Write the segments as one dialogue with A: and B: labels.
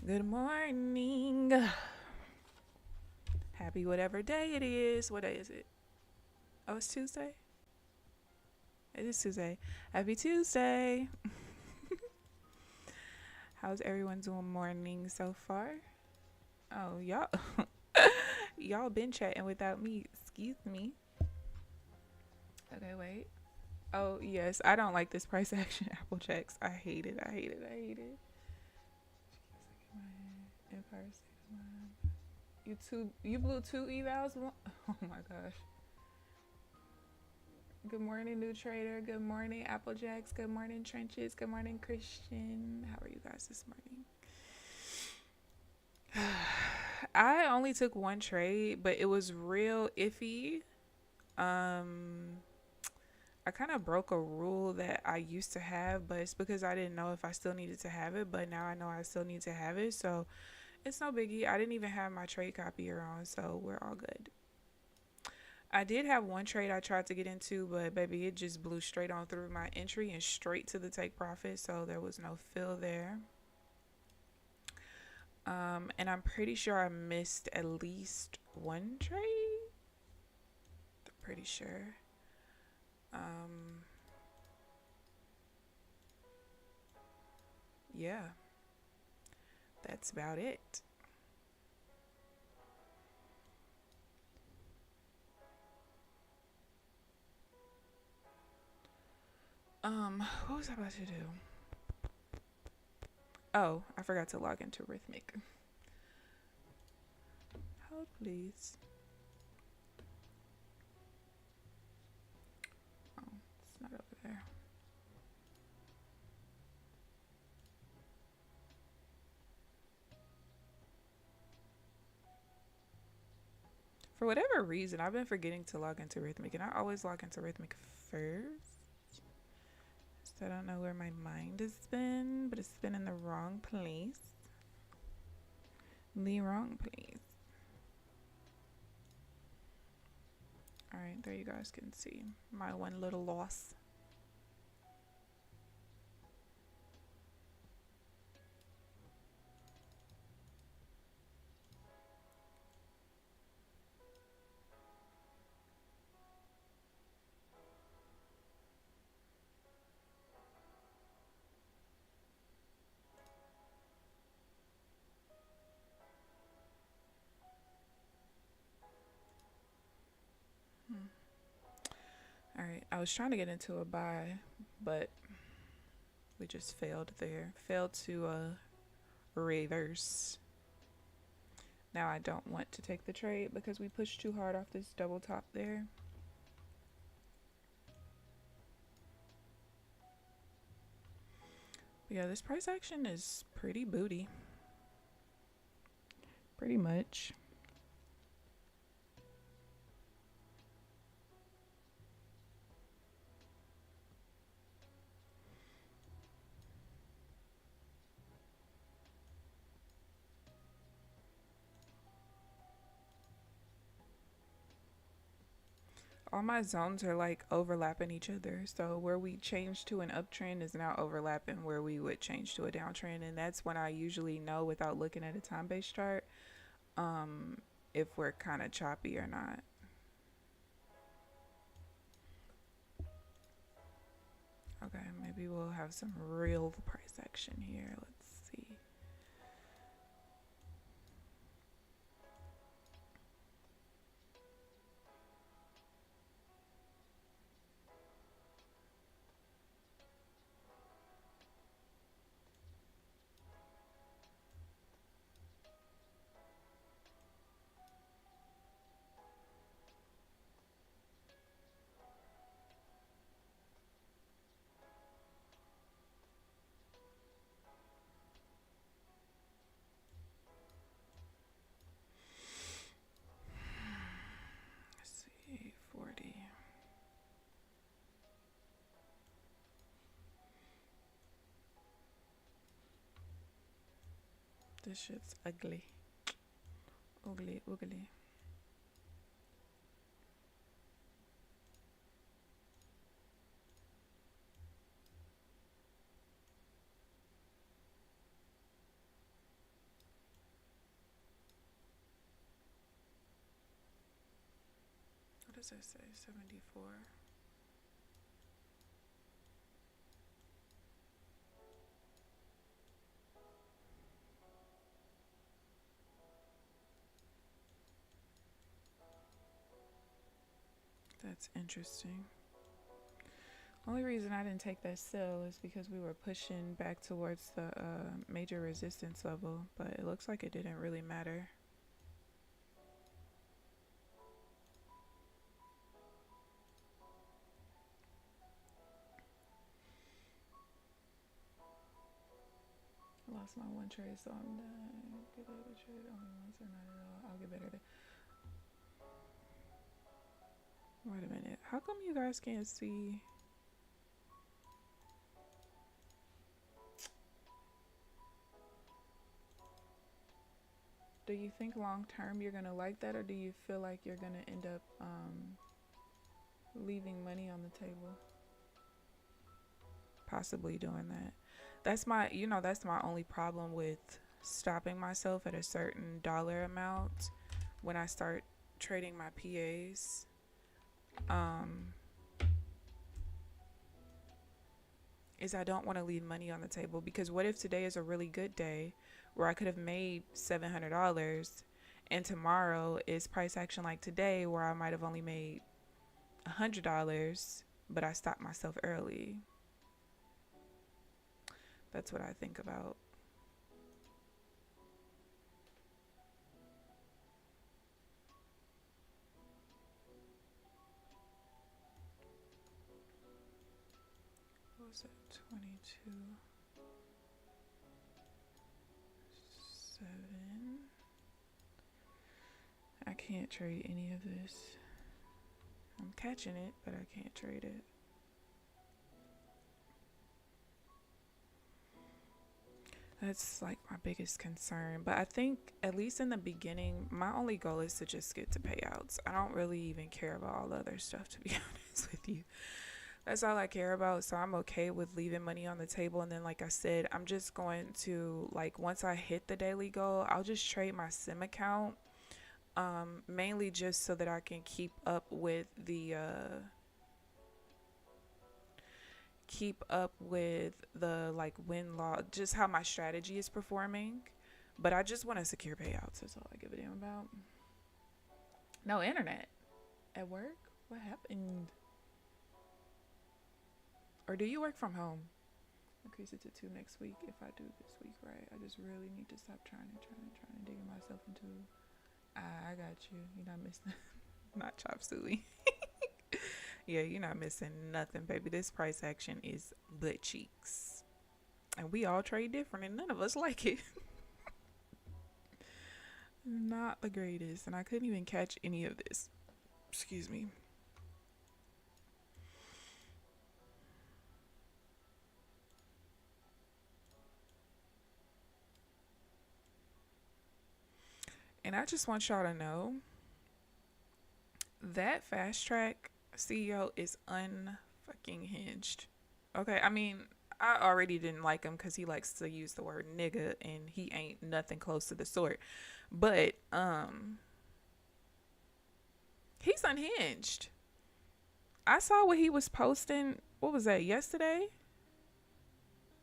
A: Good morning. Happy whatever day it is. What day is it? Oh, it's Tuesday? It is Tuesday. Happy Tuesday. How's everyone doing morning so far? Oh, y'all y'all been chatting without me. Excuse me. Okay, wait. Oh, yes. I don't like this price action Apple checks. I hate it. I hate it. I hate it. Empire State of Mind. You blew two evals? Oh my gosh. Good morning, New Trader. Good morning, Applejacks. Good morning, Trenches. Good morning, Christian. How are you guys this morning? I only took one trade, but it was real iffy. I kind of broke a rule that I used to have, but it's because I didn't know if I still needed to have it, but now I know I still need to have it, so it's no biggie. I didn't even have my trade copier on, so we're all good. I did have one trade I tried to get into, but baby, it just blew straight on through my entry and straight to the take profit, so there was no fill there. And I'm pretty sure I missed at least one trade. I'm pretty sure. Yeah, that's about it. What was I about to do? Oh, I forgot to log into Rhythmic. Hold, please. Oh, it's not over there. For whatever reason, I've been forgetting to log into Rhythmic, and I always log into Rhythmic first. So I don't know where my mind has been, but it's been in the wrong place. The wrong place. Alright, there you guys can see my one little loss. Alright, I was trying to get into a buy, but we just failed there. Failed to reverse. Now I don't want to take the trade because we pushed too hard off this double top there. But yeah, this price action is pretty booty. Pretty much. All my zones are like overlapping each other. So where we change to an uptrend is now overlapping where we would change to a downtrend. And that's when I usually know without looking at a time-based chart if we're kind of choppy or not. Okay, maybe we'll have some real price action here. Let's see. Let's see, 40. This shit's ugly. Ugly, ugly. does that say? 74. That's interesting. Only reason I didn't take that sell is because we were pushing back towards the major resistance level, but it looks like it didn't really matter. I lost my one trade, so I'm done. Good at a trade only once or not at all. I'll get better. Wait a minute. How come you guys can't see? Do you think long term you're gonna like that, or do you feel like you're gonna end up leaving money on the table? Possibly doing that. That's my, that's my only problem with stopping myself at a certain dollar amount when I start trading my PAs. Is I don't want to leave money on the table, because what if today is a really good day where I could have made $700 and tomorrow is price action like today where I might have only made $100, but I stopped myself early. That's what I think about. What was that? 22. 7. I can't trade any of this. I'm catching it, but I can't trade it. That's like my biggest concern. But I think at least in the beginning, my only goal is to just get to payouts. I don't really even care about all the other stuff, to be honest with you. That's all I care about. So I'm okay with leaving money on the table. And then, like I said, I'm just going to, like, once I hit the daily goal, I'll just trade my sim account. Mainly just so that I can keep up with the like win loss, just how my strategy is performing. But I just want to secure payouts. That's all I give a damn about. No internet at work? What happened? Or do you work from home? Increase it to 2 next week if I do this week right. I just really need to stop trying to dig myself into. I got you. You're not missing. Not chop suey. Yeah, you're not missing nothing, baby. This price action is butt cheeks. And we all trade different and none of us like it. Not the greatest. And I couldn't even catch any of this. Excuse me. And I just want y'all to know that Fast Track CEO is unfucking hinged. Okay, I mean, I already didn't like him because he likes to use the word nigga and he ain't nothing close to the sort. But he's unhinged. I saw what he was posting. What was that, yesterday?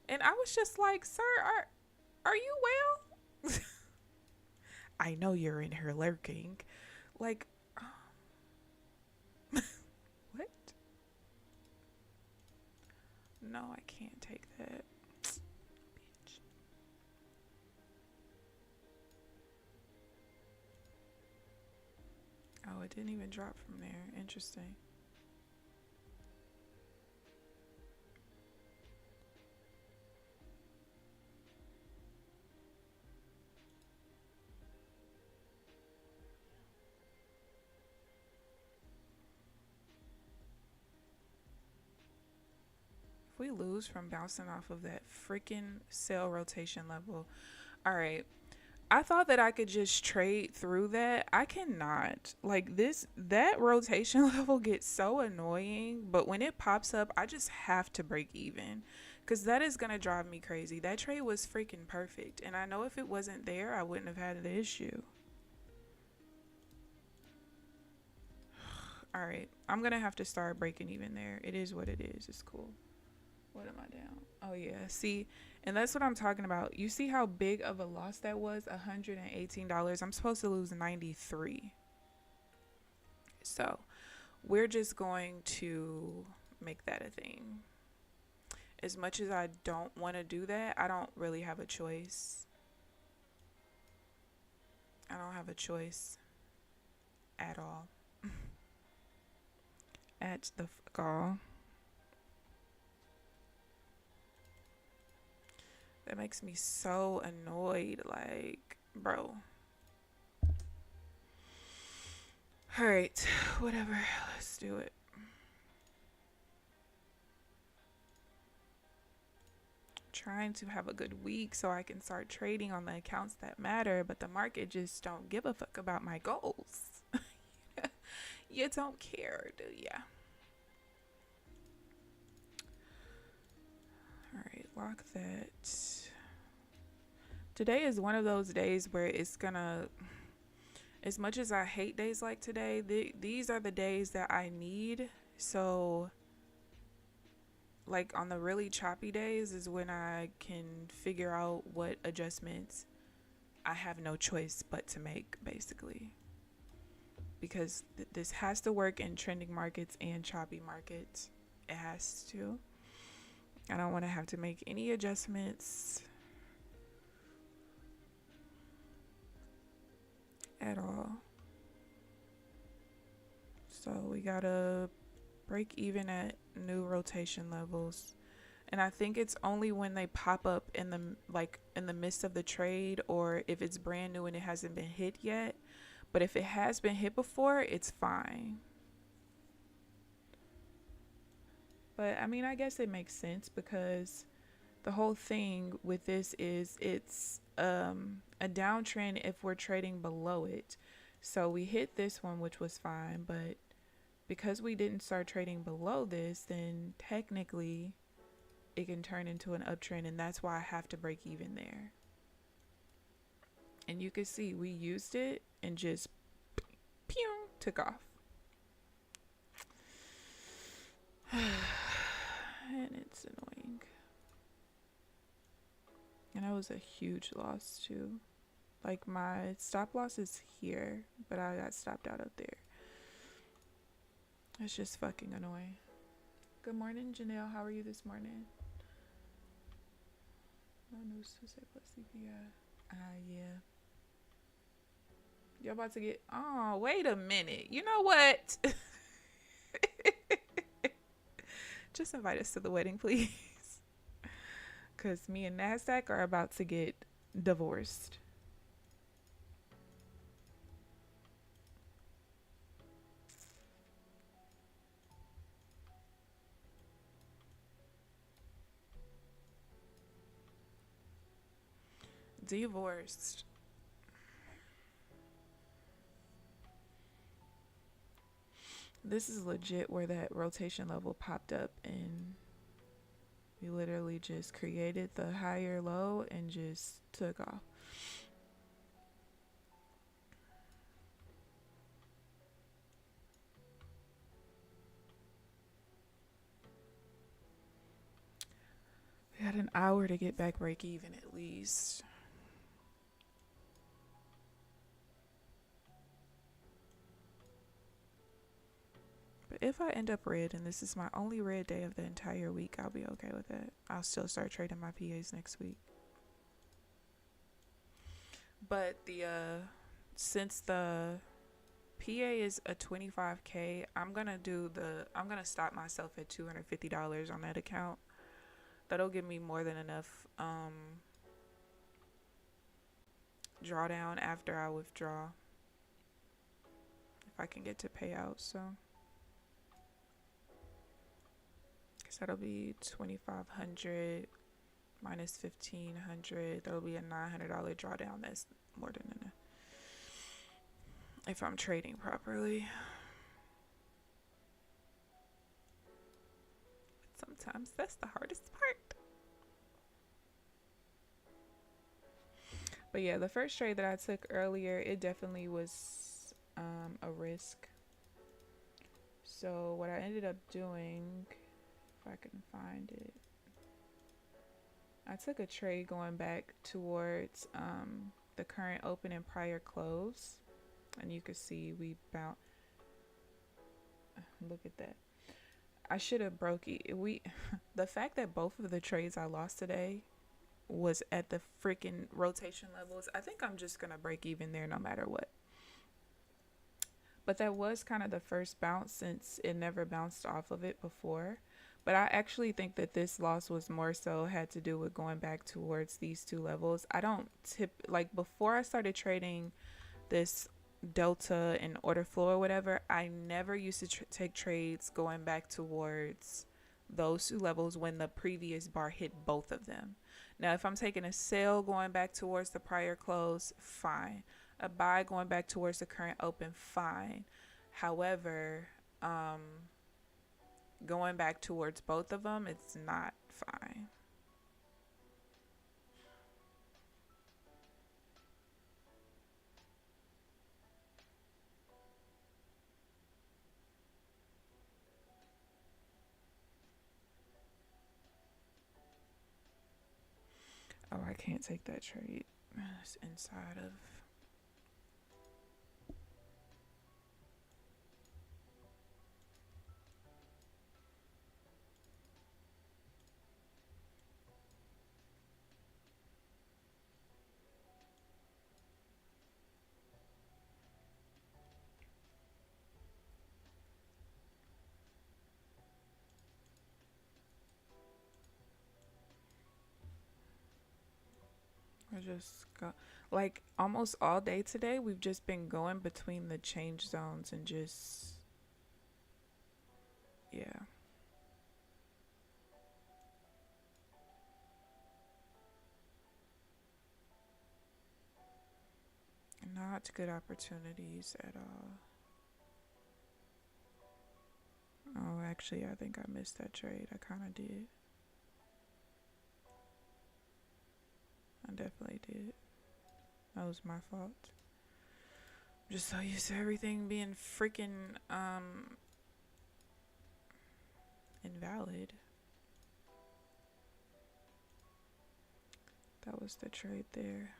A: And I was just like, sir, are you well? I know you're in here lurking. Like, what? No, I can't take that. Bitch. Oh, it didn't even drop from there. Interesting. If we lose from bouncing off of that freaking sell rotation level, all right. I thought that I could just trade through that. I cannot. Like that rotation level gets so annoying, but when it pops up, I just have to break even because that is going to drive me crazy. That trade was freaking perfect. And I know if it wasn't there, I wouldn't have had the issue. All right, I'm gonna have to start breaking even there. It is what it is. It's cool. What am I down? Oh yeah, see, and that's what I'm talking about. You see how big of a loss that was? $118. I'm supposed to lose 93. So we're just going to make that a thing. As much as I don't want to do that, I don't really have a choice. I don't have a choice at all. At the fuck all. That makes me so annoyed. Like, bro. Alright, whatever. Let's do it. Trying to have a good week so I can start trading on the accounts that matter, but the market just don't give a fuck about my goals. You don't care, do ya? Alright, lock that. Today is one of those days where it's gonna, as much as I hate days like today, these are the days that I need. So like on the really choppy days is when I can figure out what adjustments I have no choice but to make, basically. Because this has to work in trending markets and choppy markets. It has to. I don't want to have to make any adjustments at all. So we gotta break even at new rotation levels. And I think it's only when they pop up in the midst of the trade, or if it's brand new and it hasn't been hit yet. But if it has been hit before, it's fine. But I mean, I guess it makes sense because the whole thing with this is it's a downtrend if we're trading below it. So we hit this one, which was fine, but because we didn't start trading below this, then technically it can turn into an uptrend, and that's why I have to break even there. And you can see we used it and just pew, took off. And it's annoying. And that was a huge loss too. Like my stop loss is here, but I got stopped out up there. It's just fucking annoying. Good morning, Janelle. How are you this morning? No news to say plus CPI. Yeah. You're about to get... Oh, wait a minute. You know what? Just invite us to the wedding, please. Because me and Nasdaq are about to get divorced. Divorced. This is legit where that rotation level popped up, and we literally just created the higher low and just took off. We had an hour to get back break even at least. But if I end up red and this is my only red day of the entire week, I'll be okay with it. I'll still start trading my PAs next week. But since the PA is a 25K, I'm gonna stop myself at $250 on that account. That'll give me more than enough drawdown after I withdraw, if I can get to payout. So guess that'll be 2,500 minus 1,500. That'll be a $900 drawdown. That's more than enough if I'm trading properly. But sometimes that's the hardest part. But yeah, the first trade that I took earlier, it definitely was a risk. So what I ended up doing, if I can find it, I took a trade going back towards the current open and prior close, and you can see we bounce. Look at that. I should have broke it. The fact that both of the trades I lost today was at the freaking rotation levels. I think I'm just gonna break even there no matter what. But that was kind of the first bounce since it never bounced off of it before. But I actually think that this loss was more so had to do with going back towards these two levels. I don't like before I started trading this delta and order flow or whatever, I never used to take trades going back towards those two levels when the previous bar hit both of them. Now, if I'm taking a sell going back towards the prior close, fine. A buy going back towards the current open, fine. However, going back towards both of them, it's not fine. Oh, I can't take that trade. It's inside of... I just got... Like, almost all day today, we've just been going between the change zones and just... Yeah. Not good opportunities at all. Oh, actually, I think I missed that trade. I kind of did. I definitely did. That was my fault. I'm just so used to everything being freaking invalid. That was the trade there.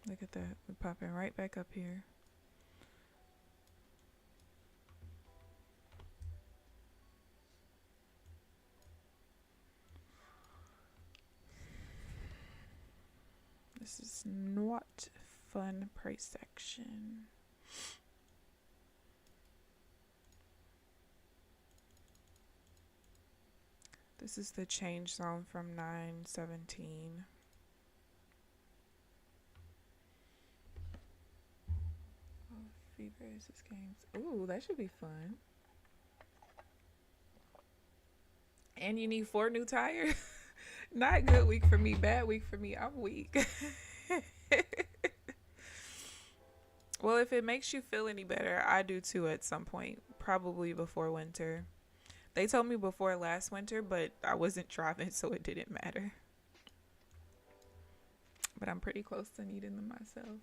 A: Look at that. We're popping right back up here. This is not fun price action. This is the change zone from 917. Oh, Fever versus games. Ooh, that should be fun. And you need 4 new tires. Not good week for me, bad week for me. I'm weak. Well, if it makes you feel any better, I do too at some point, probably before winter. They told me before last winter, but I wasn't driving, so it didn't matter. But I'm pretty close to needing them myself,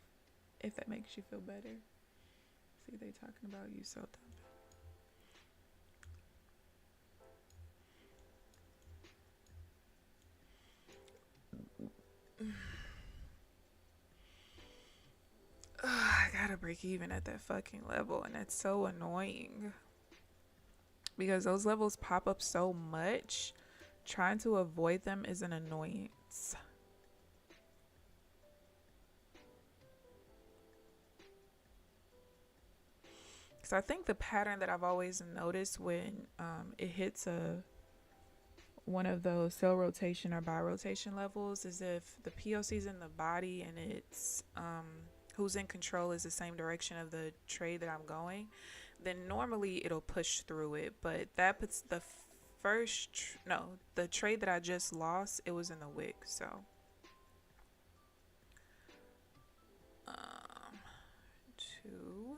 A: if that makes you feel better. See, they talking about you so dumb. I gotta break even at that fucking level, and it's so annoying because those levels pop up so much. Trying to avoid them is an annoyance. Because I think the pattern that I've always noticed when it hits one of those sell rotation or buy rotation levels is if the POC's in the body and it's who's in control is the same direction of the trade that I'm going, then normally it'll push through it. But that puts the the trade that I just lost, it was in the wick. So 2.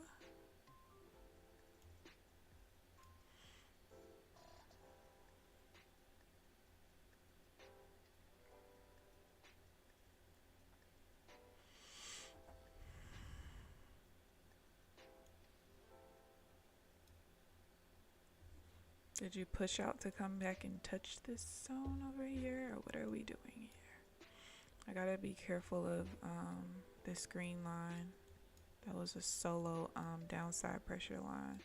A: Did you push out to come back and touch this zone over here, or what are we doing here? I gotta be careful of this green line. That was a solo downside pressure line.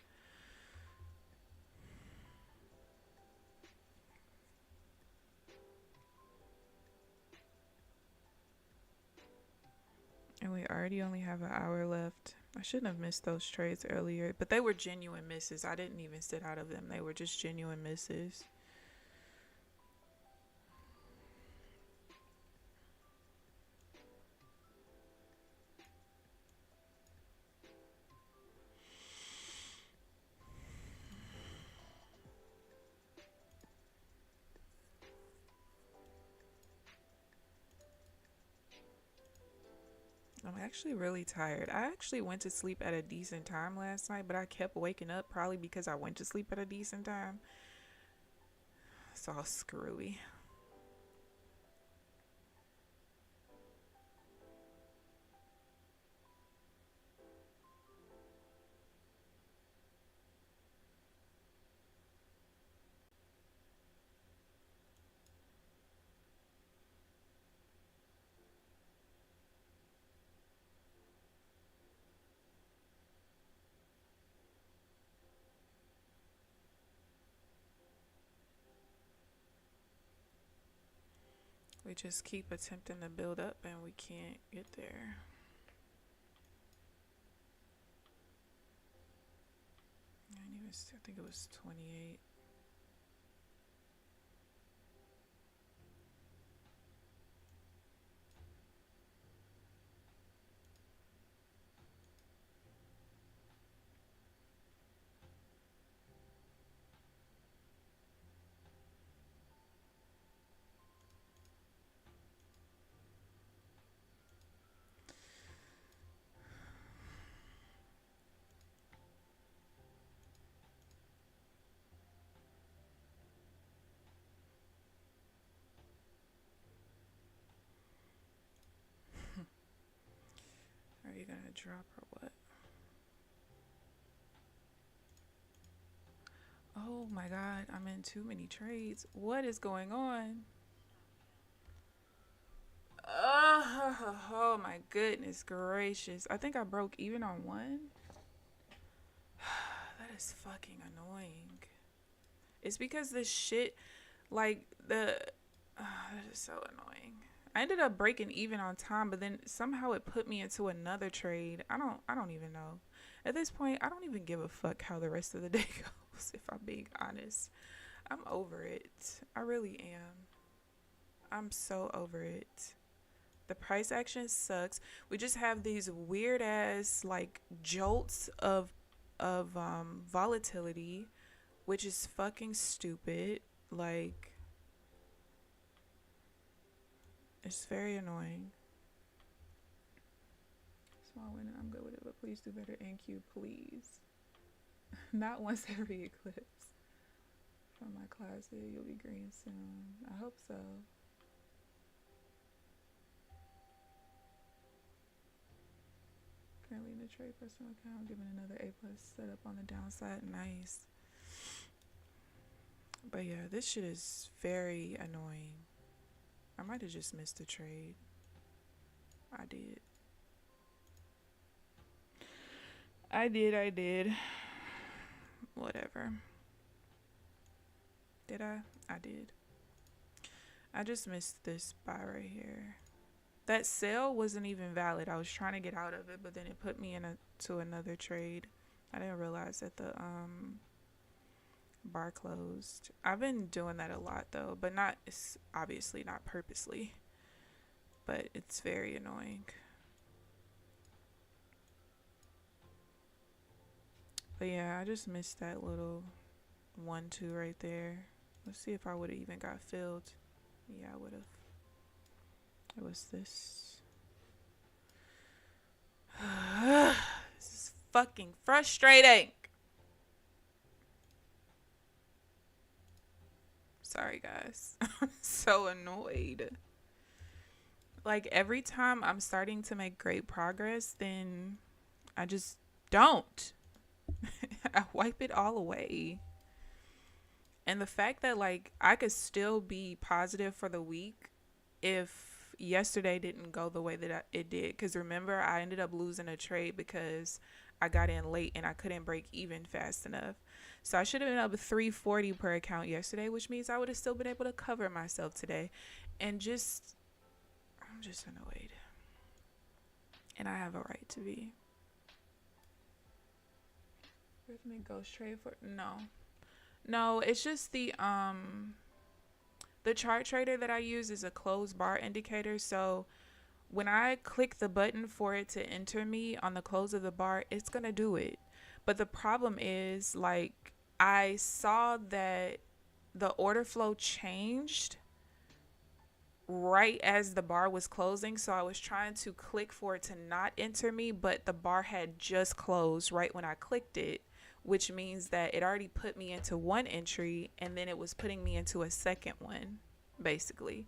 A: And we already only have an hour left. I shouldn't have missed those trades earlier, but they were genuine misses. I didn't even sit out of them. They were just genuine misses. I'm actually really tired. I actually went to sleep at a decent time last night, but I kept waking up probably because I went to sleep at a decent time. It's all screwy. We just keep attempting to build up and we can't get there. I think it was 28. Are you gonna drop or what? Oh my god, I'm in too many trades. What is going on? Oh my goodness gracious. I think I broke even on one. That is fucking annoying. It's because this shit, like, that is so annoying. I ended up breaking even on time, but then somehow it put me into another trade. I don't even know. At this point, I don't even give a fuck how the rest of the day goes, if I'm being honest. I'm over it. I really am. I'm so over it. The price action sucks. We just have these weird ass like jolts of volatility, which is fucking stupid. Like, it's very annoying. Small win, I'm good with it, but please do better, NQ, please. Not once every eclipse. From my closet, you'll be green soon. I hope so. Currently in the trade personal account, giving another A+ setup on the downside. Nice. But yeah, this shit is very annoying. I might have just missed a trade. I did. I did. Whatever. Did I? I did. I just missed this buy right here. That sale wasn't even valid. I was trying to get out of it, but then it put me into another trade. I didn't realize that the bar closed. I've been doing that a lot though, but not, it's obviously not purposely, but it's very annoying. But yeah, I just missed that little 1-2 right there. Let's see if I would have even got filled. Yeah, I would have. It was this. This is fucking frustrating. Sorry, guys. I'm so annoyed. Like, every time I'm starting to make great progress, then I just don't. I wipe it all away. And the fact that like I could still be positive for the week if yesterday didn't go the way that it did. Because remember, I ended up losing a trade because I got in late and I couldn't break even fast enough. So I should have been up 340 per account yesterday, which means I would have still been able to cover myself today. And I'm just annoyed. And I have a right to be. Rhythmic goes straight for no, it's just the chart trader that I use is a closed bar indicator. So when I click the button for it to enter me on the close of the bar, it's gonna do it. But the problem is, like, I saw that the order flow changed right as the bar was closing, so I was trying to click for it to not enter me, but the bar had just closed right when I clicked it, which means that it already put me into one entry and then it was putting me into a second one, basically.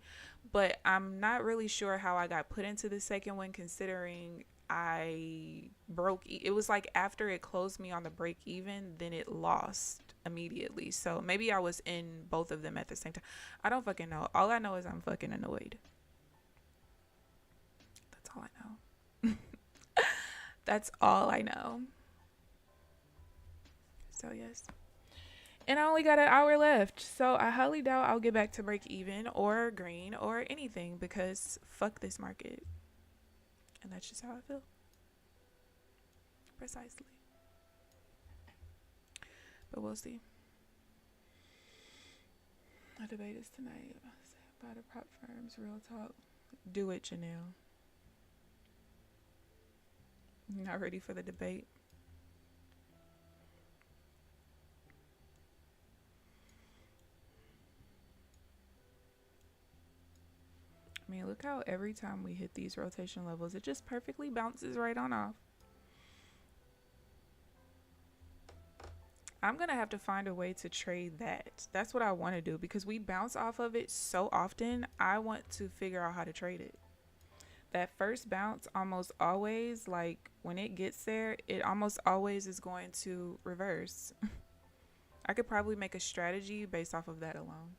A: But I'm not really sure how I got put into the second one, considering I broke it was like after it closed me on the break even, then it lost immediately. So maybe I was in both of them at the same time. I don't fucking know. All I know is I'm fucking annoyed. That's all I know. That's all I know. So yes. And I only got an hour left, so I highly doubt I'll get back to break even or green or anything, because fuck this market. And that's just how I feel. Precisely. But we'll see. The debate is tonight about the prop firms. Real talk. Do it, Janelle. Not ready for the debate. I mean, look how every time we hit these rotation levels, it just perfectly bounces right on off. I'm going to have to find a way to trade that. That's what I want to do, because we bounce off of it so often. I want to figure out how to trade it. That first bounce almost always, like when it gets there, it almost always is going to reverse. I could probably make a strategy based off of that alone.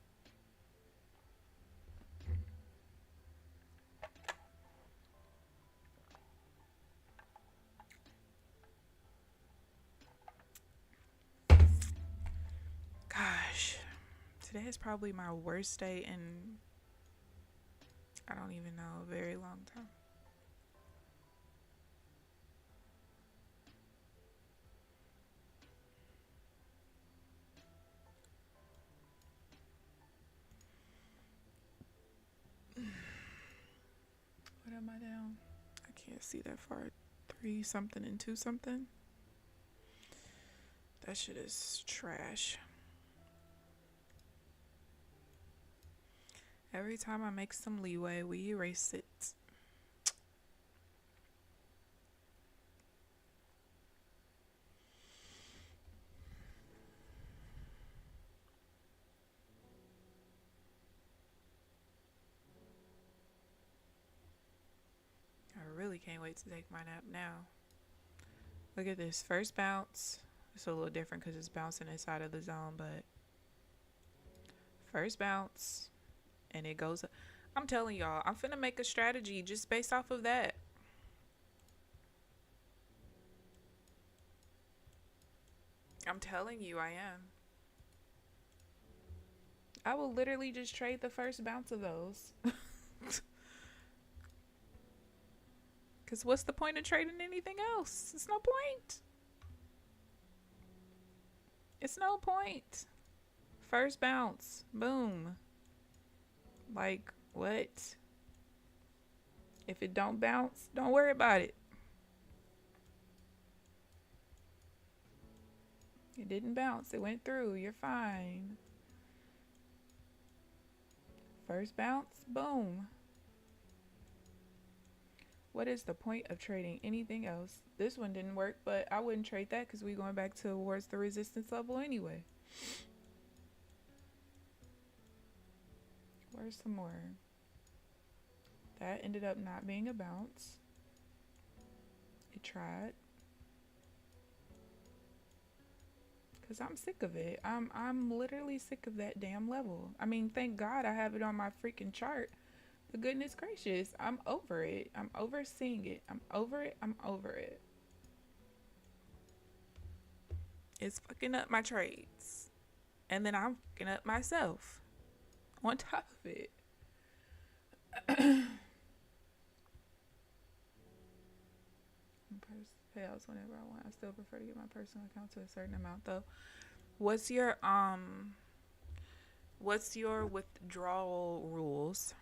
A: Gosh, today is probably my worst day in, I don't even know, a very long time. What am I down? I can't see that far. 3 something and 2 something. That shit is trash. Every time I make some leeway, we erase it. I really can't wait to take my nap now. Look at this. First bounce. It's a little different because it's bouncing inside of the zone, but first bounce and it goes up. I'm telling y'all, I'm finna make a strategy just based off of that. I'm telling you, I am. I will literally just trade the first bounce of those. Because what's the point of trading anything else? It's no point. It's no point. First bounce. Boom. Like, what? If it don't bounce, don't worry about it. It didn't bounce. It went through. You're fine. First bounce. Boom. What is the point of trading anything else? This one didn't work, but I wouldn't trade that because we're going back towards the resistance level anyway. Where's some more? That ended up not being a bounce. It tried. Cause I'm sick of it. I'm literally sick of that damn level. I mean, thank God I have it on my freaking chart. But goodness gracious, I'm over it. I'm over seeing it. I'm over it. I'm over it. It's fucking up my trades. And then I'm fucking up myself on top of it. Payouts whenever I want. I still prefer to get my personal account to a certain amount though. What's your withdrawal rules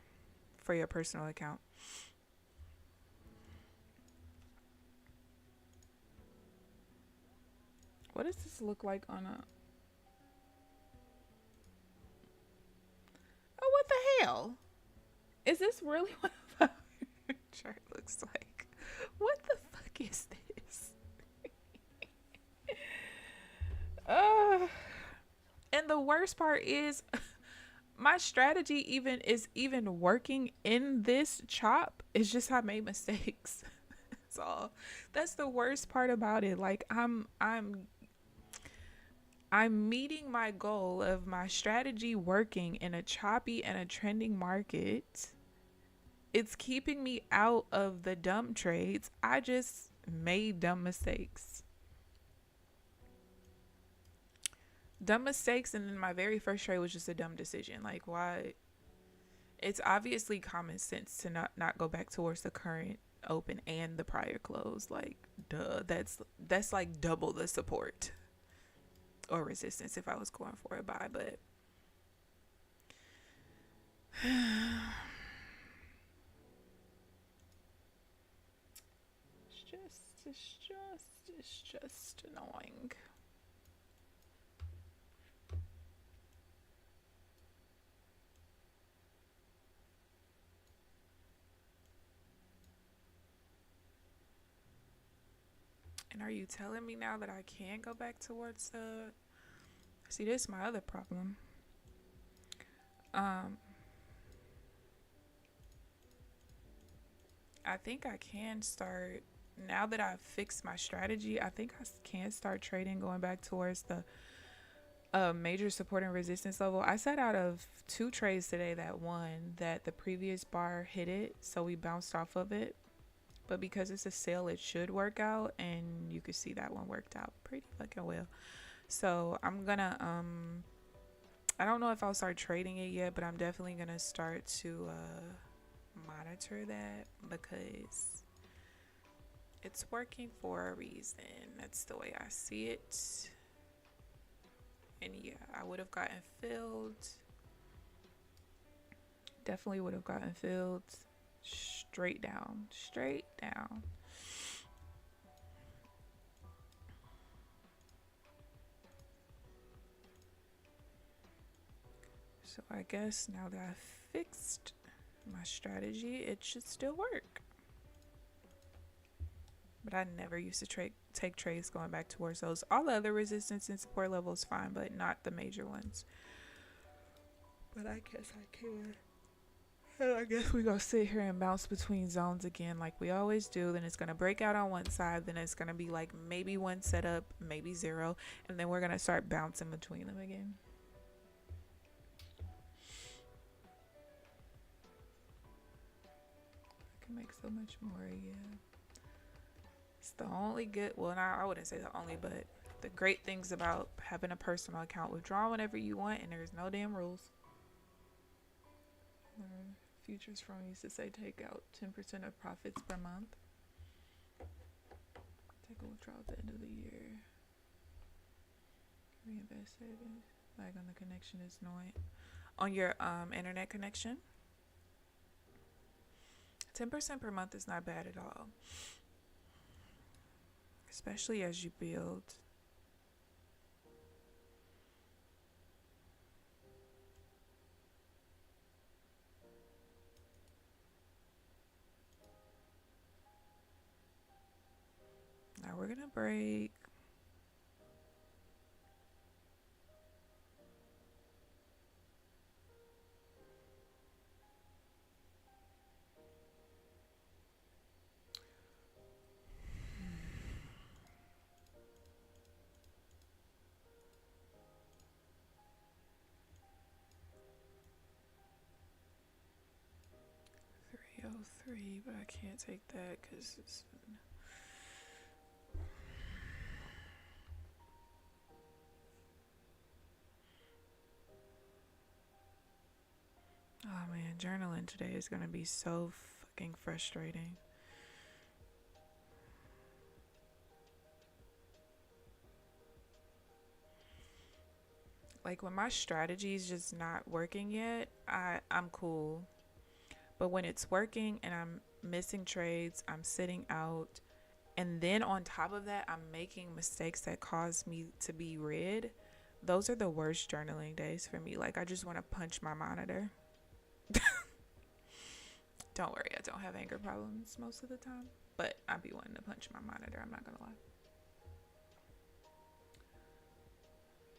A: for your personal account? What does this look like on a... Oh, what the hell? Is this really what a chart looks like? What the fuck is this? And the worst part is my strategy even working in this chop. It's just I made mistakes. That's all. That's the worst part about it. Like I'm meeting my goal of my strategy working in a choppy and a trending market. It's keeping me out of the dumb trades. I just made dumb mistakes. Dumb mistakes, and then my very first trade was just a dumb decision. Like, why? It's obviously common sense to not go back towards the current open and the prior close. Like, duh. That's like double the support or resistance if I was going for a buy, but it's just annoying. And are you telling me now that I can't go back towards the... See, this is my other problem. I think I can start, now that I've fixed my strategy, I think I can start trading going back towards the major support and resistance level. I set out of 2 trades today that won, that the previous bar hit it, so we bounced off of it. But because it's a sale, it should work out, and you can see that one worked out pretty fucking well. So I'm gonna I don't know if I'll start trading it yet, but I'm definitely gonna start to monitor that because it's working for a reason. That's the way I see it. And yeah, I would have gotten filled. Definitely would have gotten filled. Straight down. Straight down. So I guess now that I've fixed my strategy, it should still work. But I never used to take trades going back towards those. All the other resistance and support levels fine, but not the major ones. But I guess I can. And I guess we're gonna sit here and bounce between zones again like we always do. Then it's gonna break out on one side, then it's gonna be like maybe one setup, maybe zero, and then we're gonna start bouncing between them again. I can make so much more, yeah. It's the only good, well, I wouldn't say the only, but the great things about having a personal account. Withdraw whenever you want, and there's no damn rules. Futures firm used to say take out 10% of profits per month. Take a withdrawal at the end of the year. Reinvest savings. Like on the connection is annoying. On your internet connection, 10% per month is not bad at all. Especially as you build. Now we're gonna break. 3, but I can't take that because it's... Oh man, journaling today is going to be so fucking frustrating. Like when my strategy is just not working yet, I'm cool. But when it's working and I'm missing trades, I'm sitting out, and then on top of that, I'm making mistakes that cause me to be red. Those are the worst journaling days for me. Like I just want to punch my monitor. Don't worry, I don't have anger problems most of the time, but I be wanting to punch my monitor, I'm not gonna lie.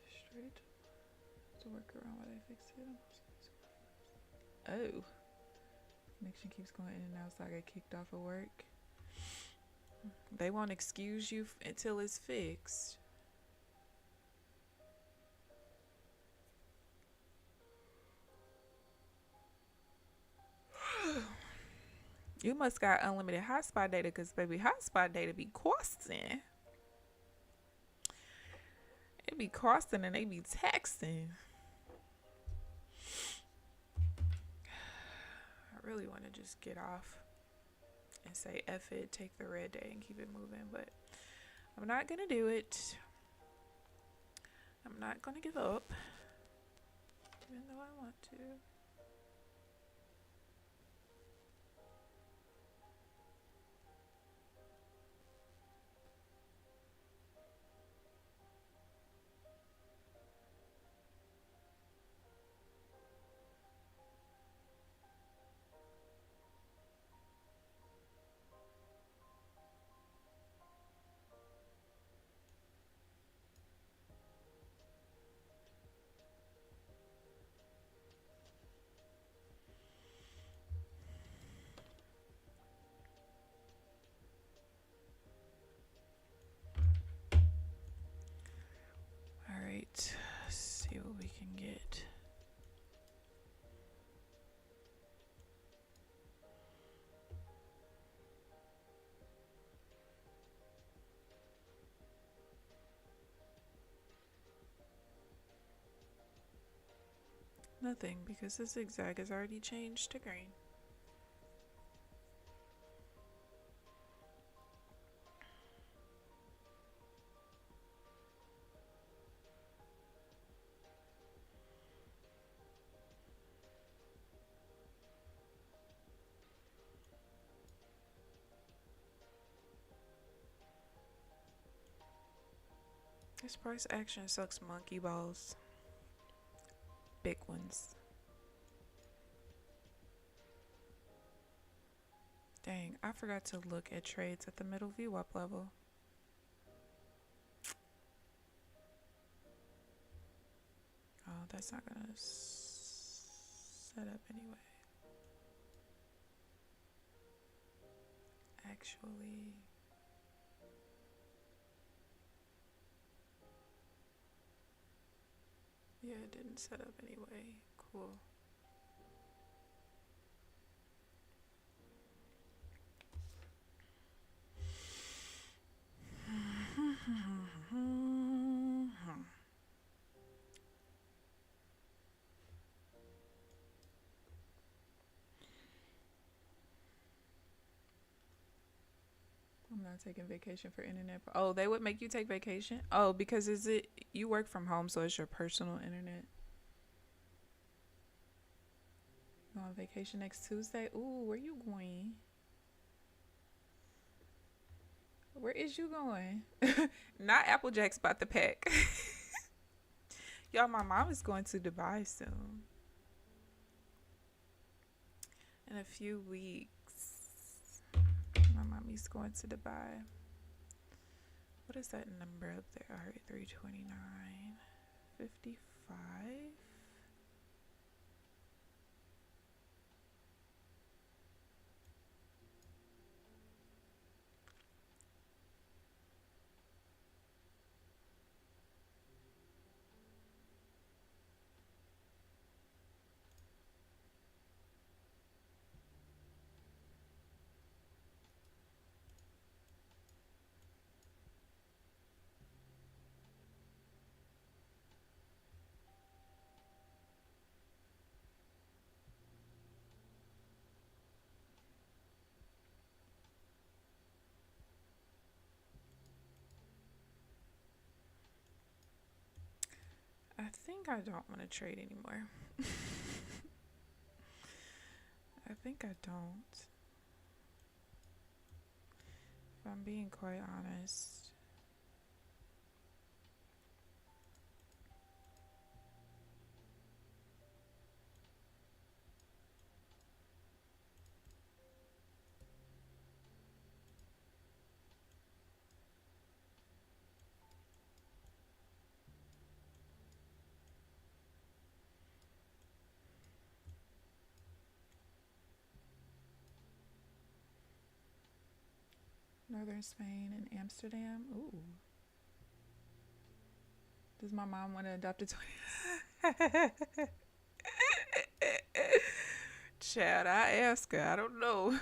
A: Straight to work around while they fix it. Oh, connection keeps going in and out, so I get kicked off of work. They won't excuse you until it's fixed. You must got unlimited hotspot data, because baby, hotspot data be costing. It be costing and they be taxing. I really want to just get off and say F it, take the red day and keep it moving, but I'm not gonna do it. I'm not gonna give up, even though I want to. Alright, let's see what we can get. Nothing, because the zigzag has already changed to green. This price action sucks monkey balls. Big ones. Dang, I forgot to look at trades at the middle view up level. Oh, that's not gonna set up anyway. Actually, yeah, it didn't set up anyway. Cool. I'm not taking vacation for internet. Oh, they would make you take vacation? Oh, because is it you work from home, so it's your personal internet? Go on vacation next Tuesday? Ooh, where you going? Where is you going? Not Applejack's about to pack. Y'all, my mom is going to Dubai soon. In a few weeks. My mommy's going to Dubai. What is that number up there? Alright, 329. 55. I don't want to trade anymore. I think I don't. If I'm being quite honest. Northern Spain and Amsterdam. Ooh. Does my mom want to adopt a 20? Chad, I ask her. I don't know.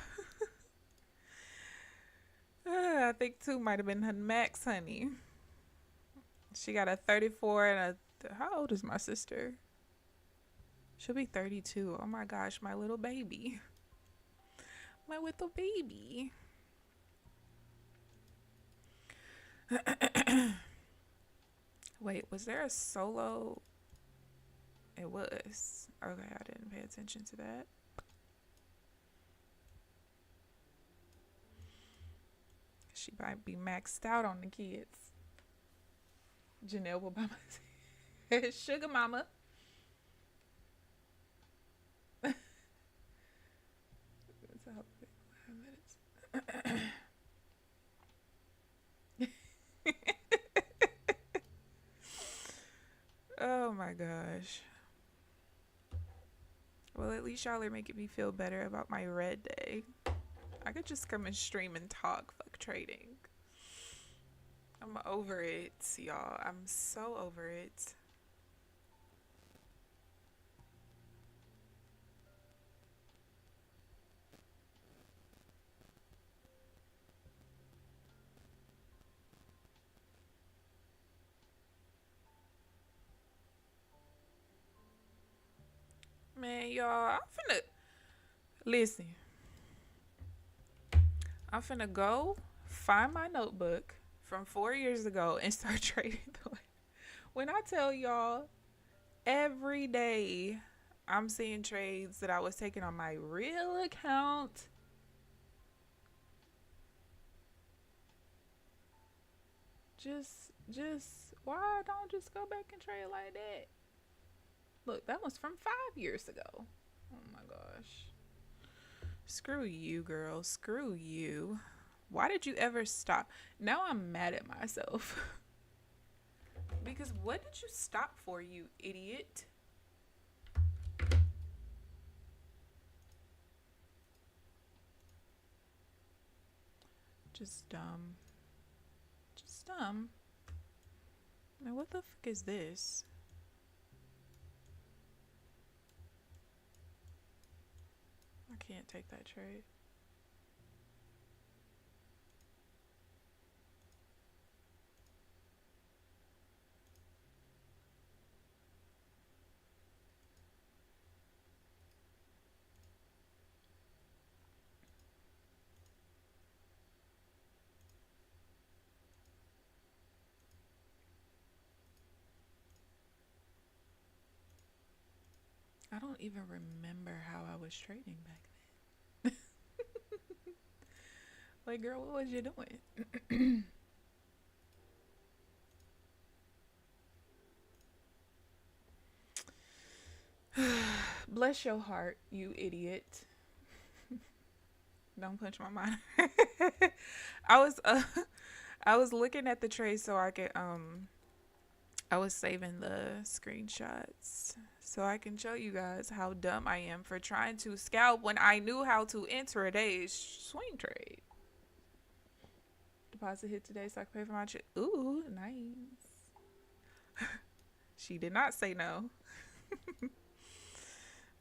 A: I think 2 might have been her max, honey. She got a 34 and a... How old is my sister? She'll be 32. Oh my gosh, my little baby. My little baby. Wait, was there a solo? It was. Okay, I didn't pay attention to that. She might be maxed out on the kids. Janelle will buy my sugar mama. Oh my gosh. Well, at least y'all are making me feel better about my red day. I could just come and stream and talk. Fuck trading. I'm over it, y'all. I'm so over it. Man, y'all, I'm finna... Listen. I'm finna go find my notebook from 4 years ago and start trading. When I tell y'all, every day I'm seeing trades that I was taking on my real account. Just, why don't just go back and trade like that? Look, that was from 5 years ago. Oh my gosh. Screw you, girl. Screw you. Why did you ever stop? Now I'm mad at myself. Because what did you stop for, you idiot? Just dumb. Just dumb. Now what the fuck is this? I can't take that trade. I don't even remember how I was trading back then. Like, girl, what was you doing? Bless your heart, you idiot. Don't punch my mind. I was looking at the trade so I could I was saving the screenshots so I can show you guys how dumb I am for trying to scalp when I knew how to enter a day's swing trade. Deposit hit today so I can pay for my trade. Ooh, nice. She did not say no.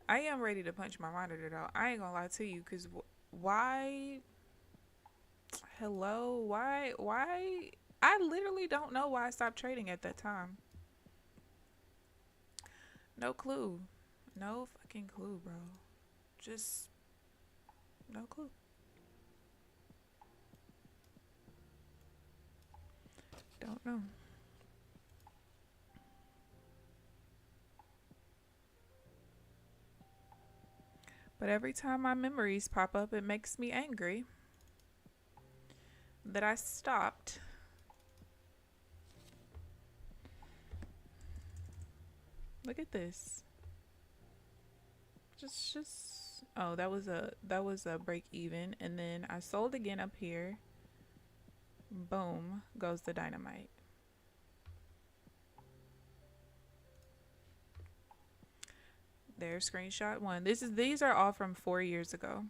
A: I am ready to punch my monitor though. I ain't gonna lie to you, because why? Hello? Why? I literally don't know why I stopped trading at that time. No clue. No fucking clue, bro. Just no clue. Don't know. But every time my memories pop up, it makes me angry that I stopped. Look at this. Just oh, that was a break even, and then I sold again up here. Boom goes the dynamite. There's screenshot one. These are all from 4 years ago.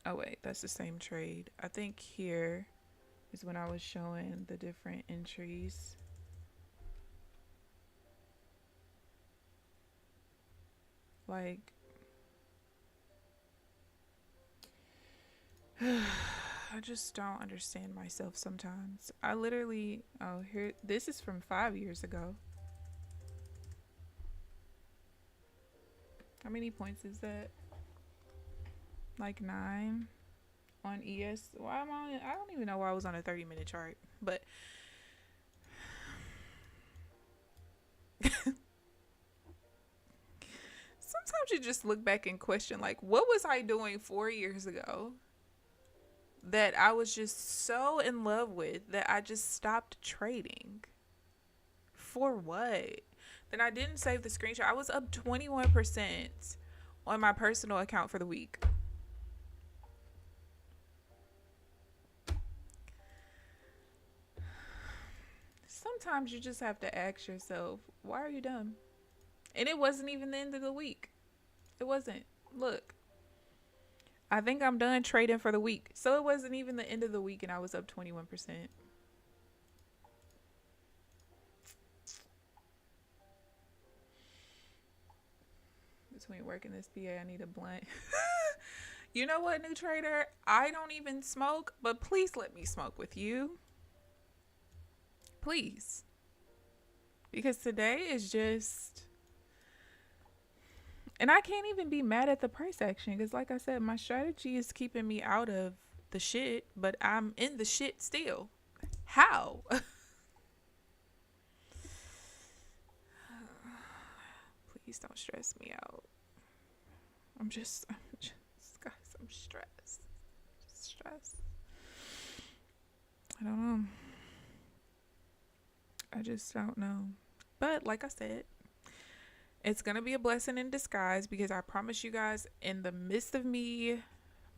A: Oh wait, that's the same trade. I think here is when I was showing the different entries. Like I just don't understand myself sometimes. I literally, oh, here, this is from 5 years ago. How many points is that? Like 9 on ES. Why am I don't even know why I was on a 30-minute chart, but sometimes you just look back and question, like, what was I doing 4 years ago that I was just so in love with that I just stopped trading? For what? Then I didn't save the screenshot. I was up 21% on my personal account for the week. Sometimes you just have to ask yourself, why are you dumb? And it wasn't even the end of the week. It wasn't. Look, I think I'm done trading for the week. So it wasn't even the end of the week and I was up 21%. Between working this PA, I need a blunt. You know what, new trader? I don't even smoke, but please let me smoke with you. Please. Because today is just... And I can't even be mad at the price action because, like I said, my strategy is keeping me out of the shit, but I'm in the shit still. How? Please don't stress me out. I'm just guys, I'm stressed. Just stressed. I don't know. I just don't know. But like I said, it's going to be a blessing in disguise because I promise you guys, in the midst of me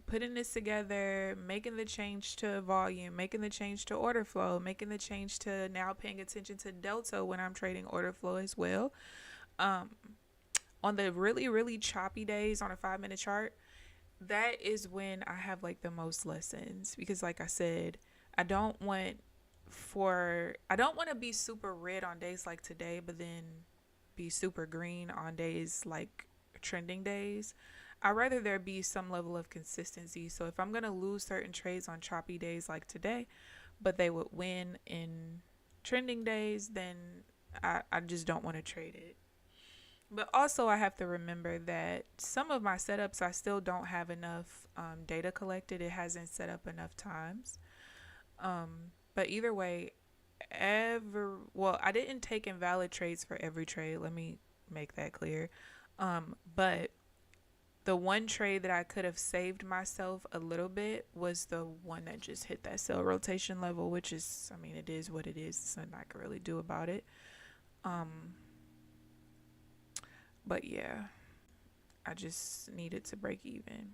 A: putting this together, making the change to volume, making the change to order flow, making the change to now paying attention to delta when I'm trading order flow as well. On the really, really choppy days on a 5-minute chart, that is when I have like the most lessons because like I said, I don't want to be super red on days like today, but then be super green on days like trending days. I'd rather there be some level of consistency. So if I'm going to lose certain trades on choppy days like today, but they would win in trending days, then I just don't want to trade it. But also I have to remember that some of my setups, I still don't have enough data collected. It hasn't set up enough times. But either way, I didn't take invalid trades for every trade. Let me make that clear. But the one trade that I could have saved myself a little bit was the one that just hit that sell rotation level, which is, I mean, it is what it is. There's nothing I can really do about it. But yeah, I just needed to break even.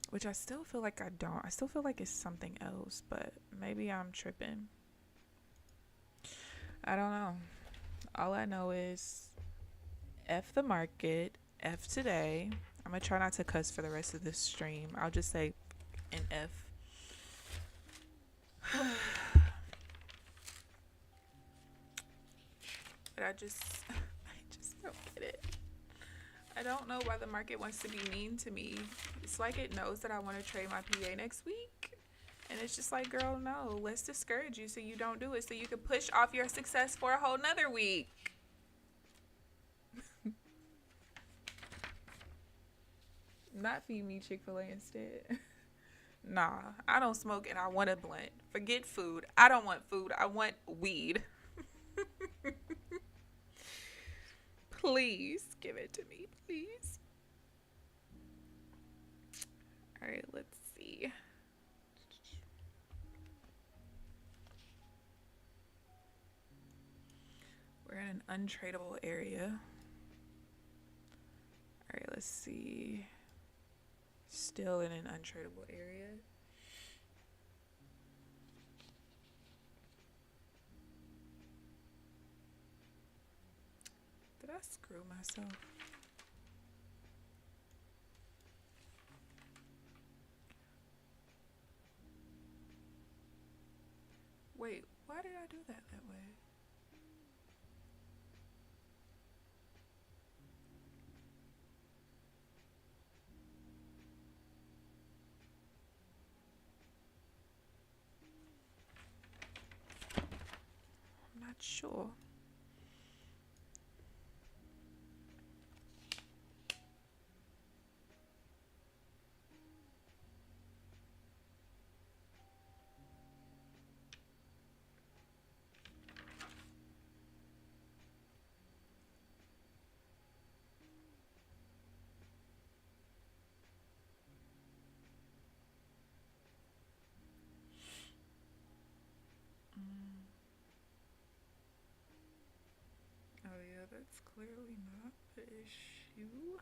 A: Which I still feel like I don't. I still feel like it's something else, but maybe I'm tripping. I don't know. All I know is F the market, F today. I'm going to try not to cuss for the rest of this stream. I'll just say an F. But I just don't get it. I don't know why the market wants to be mean to me. It's like it knows that I want to trade my PA next week. And it's just like, girl, no, let's discourage you so you don't do it, so you can push off your success for a whole nother week. Not feed me Chick-fil-A instead. Nah, I don't smoke and I want a blunt. Forget food. I don't want food. I want weed. Please give it to me, please. All right, let's see. We're in an untradeable area. All right, let's see. Still in an untradeable area. Did I screw myself? Wait, why did I do that way? I'm not sure. Oh yeah, that's clearly not the issue.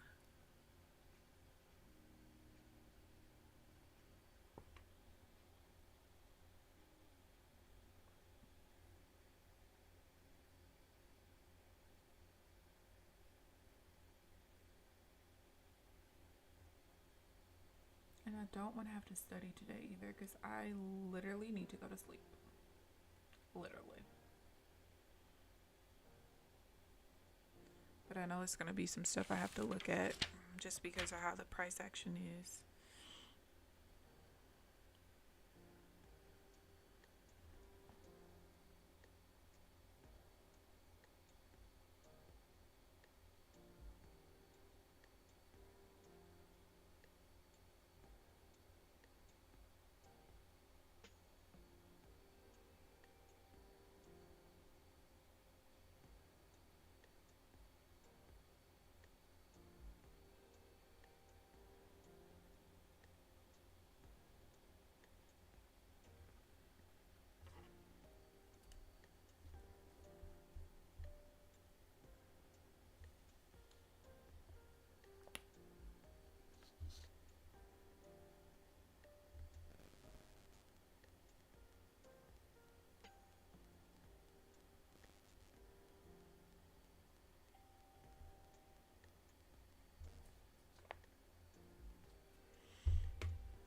A: And I don't want to have to study today either because I literally need to go to sleep. Literally. But I know it's going to be some stuff I have to look at just because of how the price action is.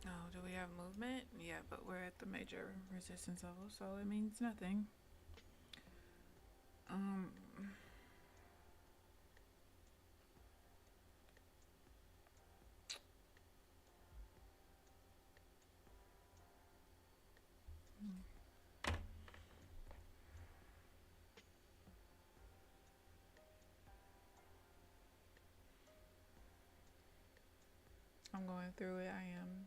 A: Oh, do we have movement? Yeah, but we're at the major resistance level, so it means nothing. I'm going through it. I am.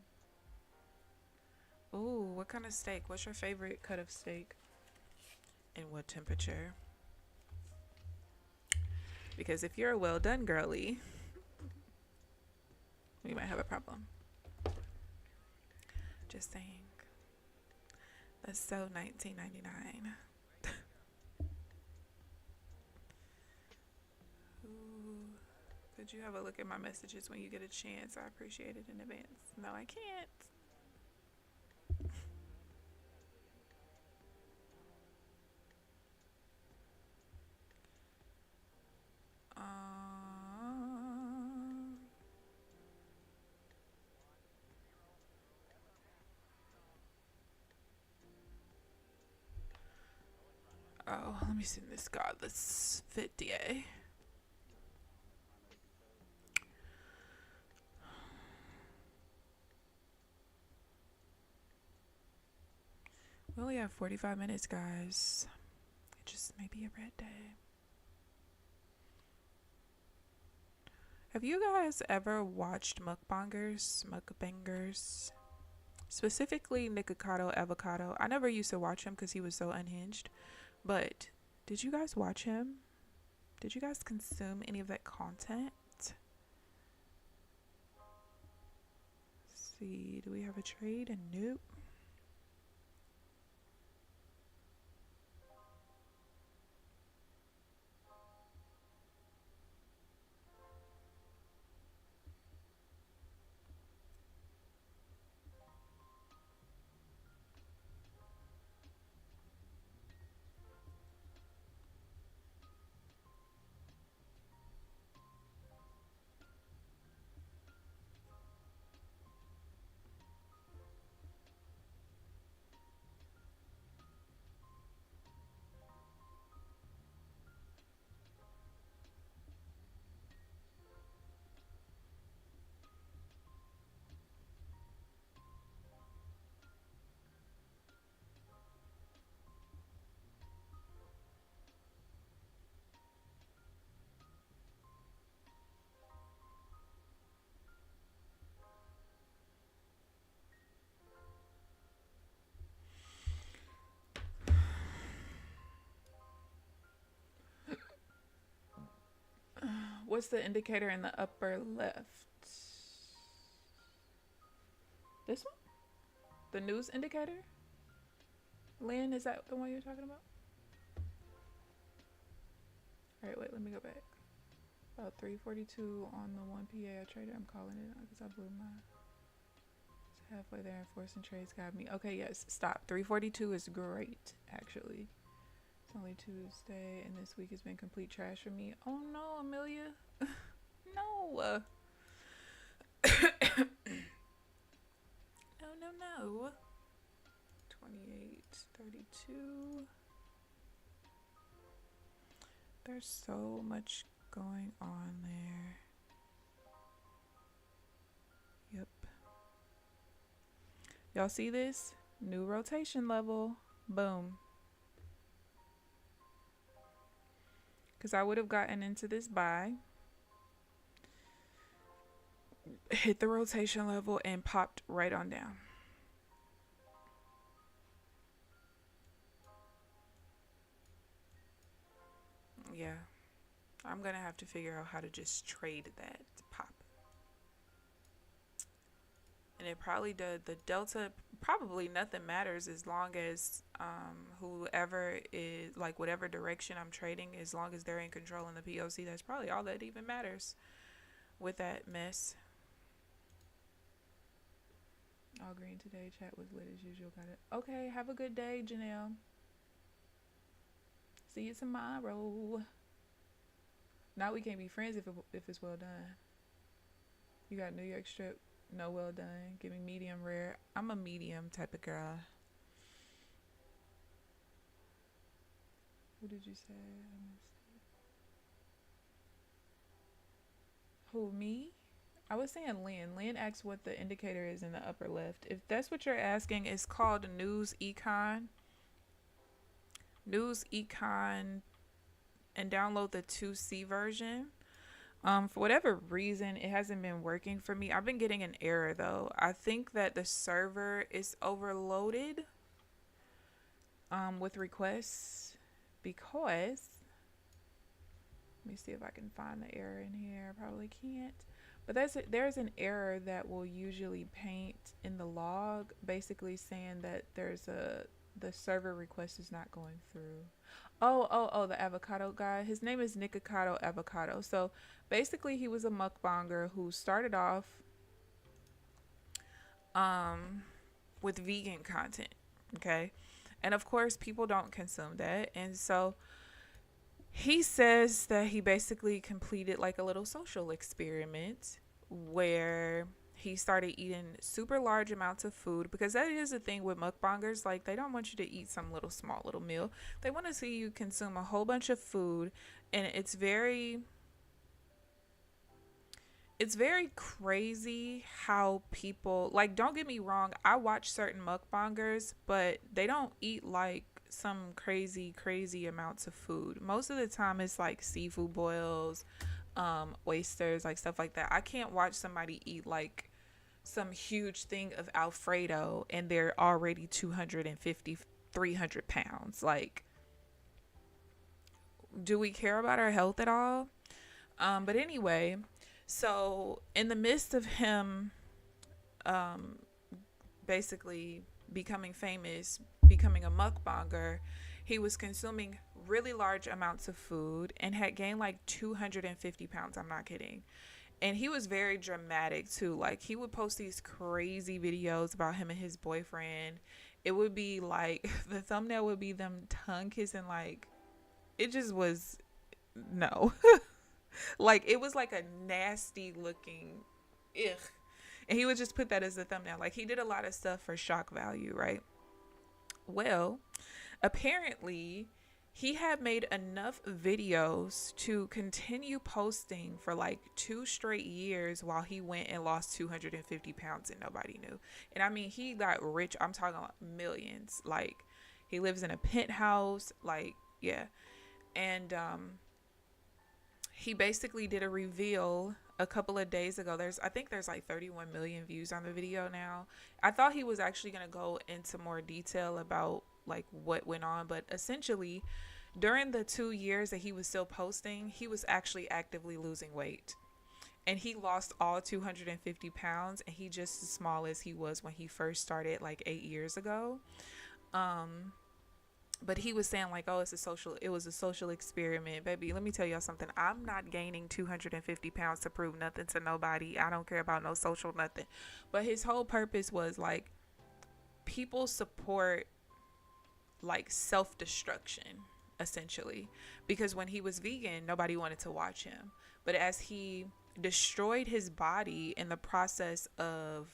A: Ooh, what kind of steak? What's your favorite cut of steak? And what temperature? Because if you're a well done girly, we might have a problem. Just saying. That's so 1999. Ooh. Could you have a look at my messages when you get a chance? I appreciate it in advance. No, I can't. Oh, let me send this godless video. We only have 45 minutes, guys. It just may be a red day. Have you guys ever watched mukbangers? Specifically Nikocado Avocado. I never used to watch him because he was so unhinged. But did you guys watch him? Did you guys consume any of that content? Let's see, do we have a trade? Nope. What's the indicator in the upper left? This one? The news indicator? Lynn, is that the one you're talking about? Alright, wait, let me go back. About 342 on the 1 PA I traded. I'm calling it because I blew my... It's halfway there and forcing trades got me. Okay, yes, stop. 342 is great, actually. It's only Tuesday and this week has been complete trash for me. Oh no, Amelia. No. No. 28.32. There's so much going on there. Yep. Y'all see this? New rotation level. Boom. Because I would have gotten into this buy, hit the rotation level, and popped right on down. Yeah. I'm going to have to figure out how to just trade that pop. And it probably does. The delta, probably nothing matters as long as whoever is, like, whatever direction I'm trading, as long as they're in control in the POC, that's probably all that even matters with that mess. All green today. Chat was lit as usual. Got it. Okay, have a good day, Janelle. See you tomorrow. Now we can't be friends if it's well done. You got New York strip. No, well done. Give me medium rare. I'm a medium type of girl. Who did you say? I missed it. Who, me? I was saying Lynn. Lynn asked what the indicator is in the upper left. If that's what you're asking, it's called News Econ. News Econ, and download the 2C version. For whatever reason, it hasn't been working for me. I've been getting an error though. I think that the server is overloaded with requests because, let me see if I can find the error in here. Probably can't. But there's an error that will usually paint in the log, basically saying that the server request is not going through. Oh, the avocado guy. His name is Nikocado Avocado. So basically he was a mukbanger who started off with vegan content, okay? And of course people don't consume that. And so he says that he basically completed like a little social experiment where he started eating super large amounts of food, because that is the thing with mukbangers. Like, they don't want you to eat some little small little meal. They want to see you consume a whole bunch of food. And it's very crazy how people, like, don't get me wrong, I watch certain mukbangers, but they don't eat like some crazy amounts of food. Most of the time it's like seafood boils, oysters, like stuff like that. I can't watch somebody eat like some huge thing of Alfredo and they're already 250, 300 pounds. Like, do we care about our health at all? But anyway, so in the midst of him um, basically becoming famous, becoming a mukbanger, he was consuming really large amounts of food and had gained like 250 pounds. I'm not kidding. And he was very dramatic too. Like, he would post these crazy videos about him and his boyfriend. It would be like the thumbnail would be them tongue kissing. Like, it just was no. Like, it was like a nasty looking ugh. And he would just put that as the thumbnail. Like, he did a lot of stuff for shock value, right? Well, apparently he had made enough videos to continue posting for like 2 straight years while he went and lost 250 pounds and nobody knew. And I mean, he got rich. I'm talking about millions. Like, he lives in a penthouse. Like, yeah. And he basically did a reveal a couple of days ago. I think there's like 31 million views on the video now. I thought he was actually going to go into more detail about like what went on, but essentially during the 2 years that he was still posting, he was actually actively losing weight. And he lost all 250 pounds, and he just as small as he was when he first started like 8 years ago. But he was saying like, oh, it was a social experiment. Baby, let me tell y'all something. I'm not gaining 250 pounds to prove nothing to nobody. I don't care about no social nothing. But his whole purpose was like, people support like self-destruction, essentially. Because when he was vegan, nobody wanted to watch him. But as he destroyed his body in the process of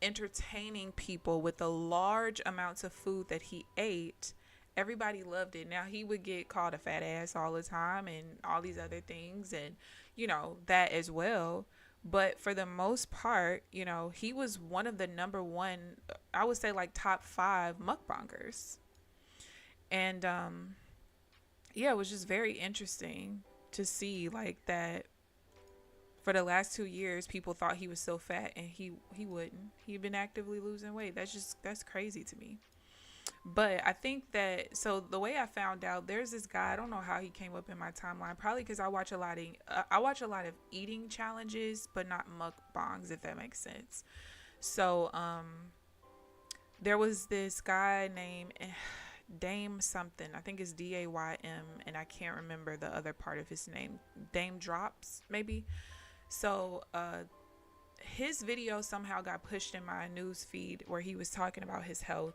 A: entertaining people with the large amounts of food that he ate, everybody loved it. Now, he would get called a fat ass all the time and all these other things, and that as well. But for the most part, he was one of the number one, I would say like top 5 mukbangers. And yeah, it was just very interesting to see like that. For the last 2 years, people thought he was so fat, and he wouldn't. He'd been actively losing weight. That's crazy to me. But I think that, so the way I found out, there's this guy. I don't know how he came up in my timeline. Probably because I watch a lot of eating challenges, but not mukbangs, if that makes sense. So there was this guy named Dame something. I think it's Daym, and I can't remember the other part of his name. Dame Drops, maybe. So his video somehow got pushed in my news feed where he was talking about his health.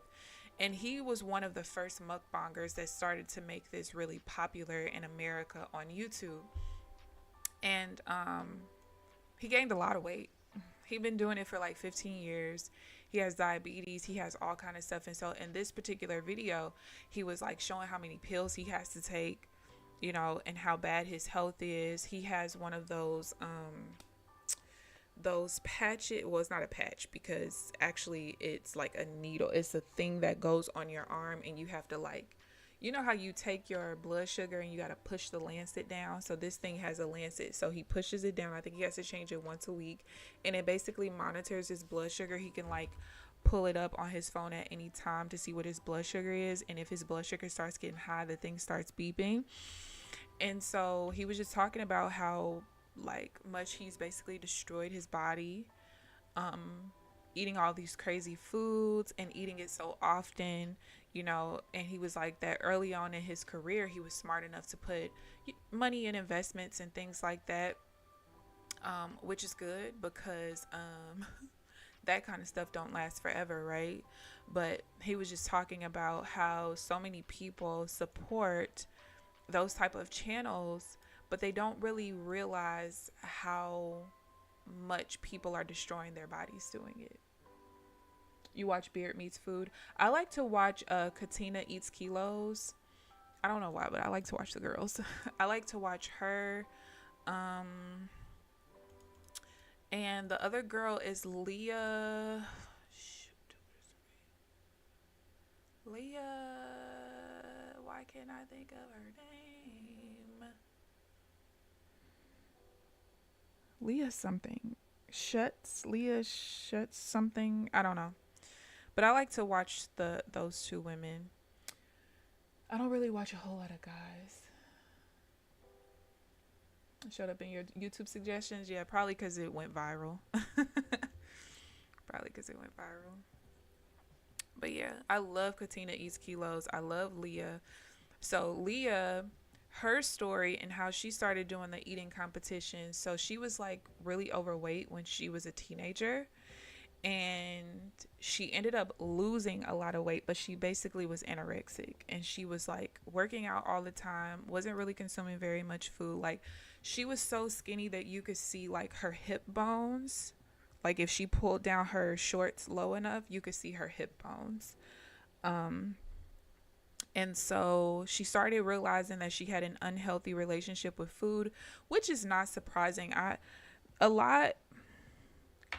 A: And he was one of the first mukbangers that started to make this really popular in America on YouTube. And he gained a lot of weight. He'd been doing it for like 15 years. He has diabetes. He has all kind of stuff. And so in this particular video, he was like showing how many pills he has to take, and how bad his health is. He has one of those patches. Well, it's not a patch, because actually it's like a needle. It's a thing that goes on your arm, and you have to like, how you take your blood sugar and you got to push the lancet down. So this thing has a lancet. So he pushes it down. I think he has to change it once a week, and it basically monitors his blood sugar. He can like pull it up on his phone at any time to see what his blood sugar is. And if his blood sugar starts getting high, the thing starts beeping. And so he was just talking about how like much he's basically destroyed his body, eating all these crazy foods and eating it so often, and he was like that early on in his career, he was smart enough to put money in investments and things like that, which is good, because that kind of stuff don't last forever, right? But he was just talking about how so many people support those type of channels, but they don't really realize how much people are destroying their bodies doing it. You watch Beard Meats Food. I like to watch Katina Eats Kilos. I don't know why, but I like to watch the girls. I like to watch her. And the other girl is Leah. Leah. Why can't I think of her name? Leah something. Leah Shuts something. I don't know. But I like to watch those two women. I don't really watch a whole lot of guys. It showed up in your YouTube suggestions. Yeah, probably because it went viral. Probably because it went viral. But yeah, I love Katina Eats Kilos. I love Leah. So Leah, her story and how she started doing the eating competition. So she was like really overweight when she was a teenager, and she ended up losing a lot of weight, but she basically was anorexic, and she was like working out all the time, wasn't really consuming very much food. Like, she was so skinny that you could see like her hip bones. Like, if she pulled down her shorts low enough, you could see her hip bones. um and so she started realizing that she had an unhealthy relationship with food, which is not surprising. A lot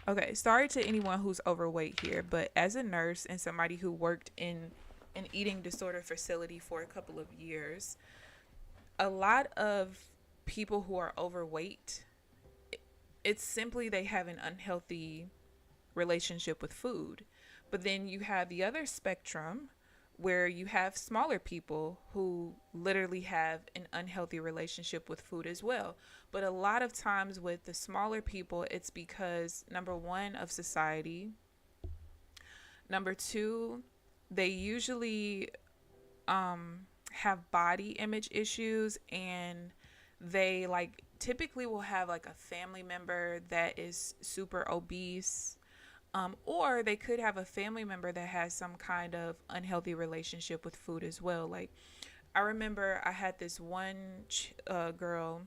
A: Okay, sorry to anyone who's overweight here, but as a nurse and somebody who worked in an eating disorder facility for a couple of years, a lot of people who are overweight, it's simply they have an unhealthy relationship with food. But then you have the other spectrum where you have smaller people who literally have an unhealthy relationship with food as well. But a lot of times with the smaller people, it's because number one, of society. Number two, they usually have body image issues, and they like typically will have like a family member that is super obese, or they could have a family member that has some kind of unhealthy relationship with food as well. Like, I remember I had this one girl,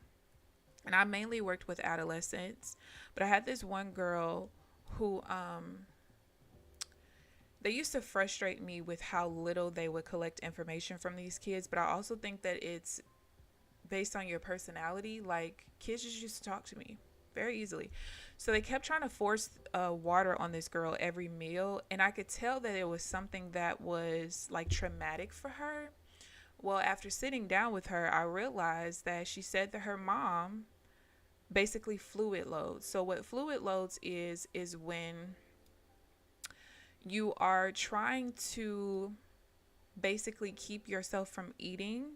A: and I mainly worked with adolescents, but I had this one girl who they used to frustrate me with how little they would collect information from these kids. But I also think that it's based on your personality. Like, kids just used to talk to me very easily. So they kept trying to force water on this girl every meal. And I could tell that it was something that was like traumatic for her. Well, after sitting down with her, I realized that she said that her mom basically fluid loads. So what fluid loads is when you are trying to basically keep yourself from eating,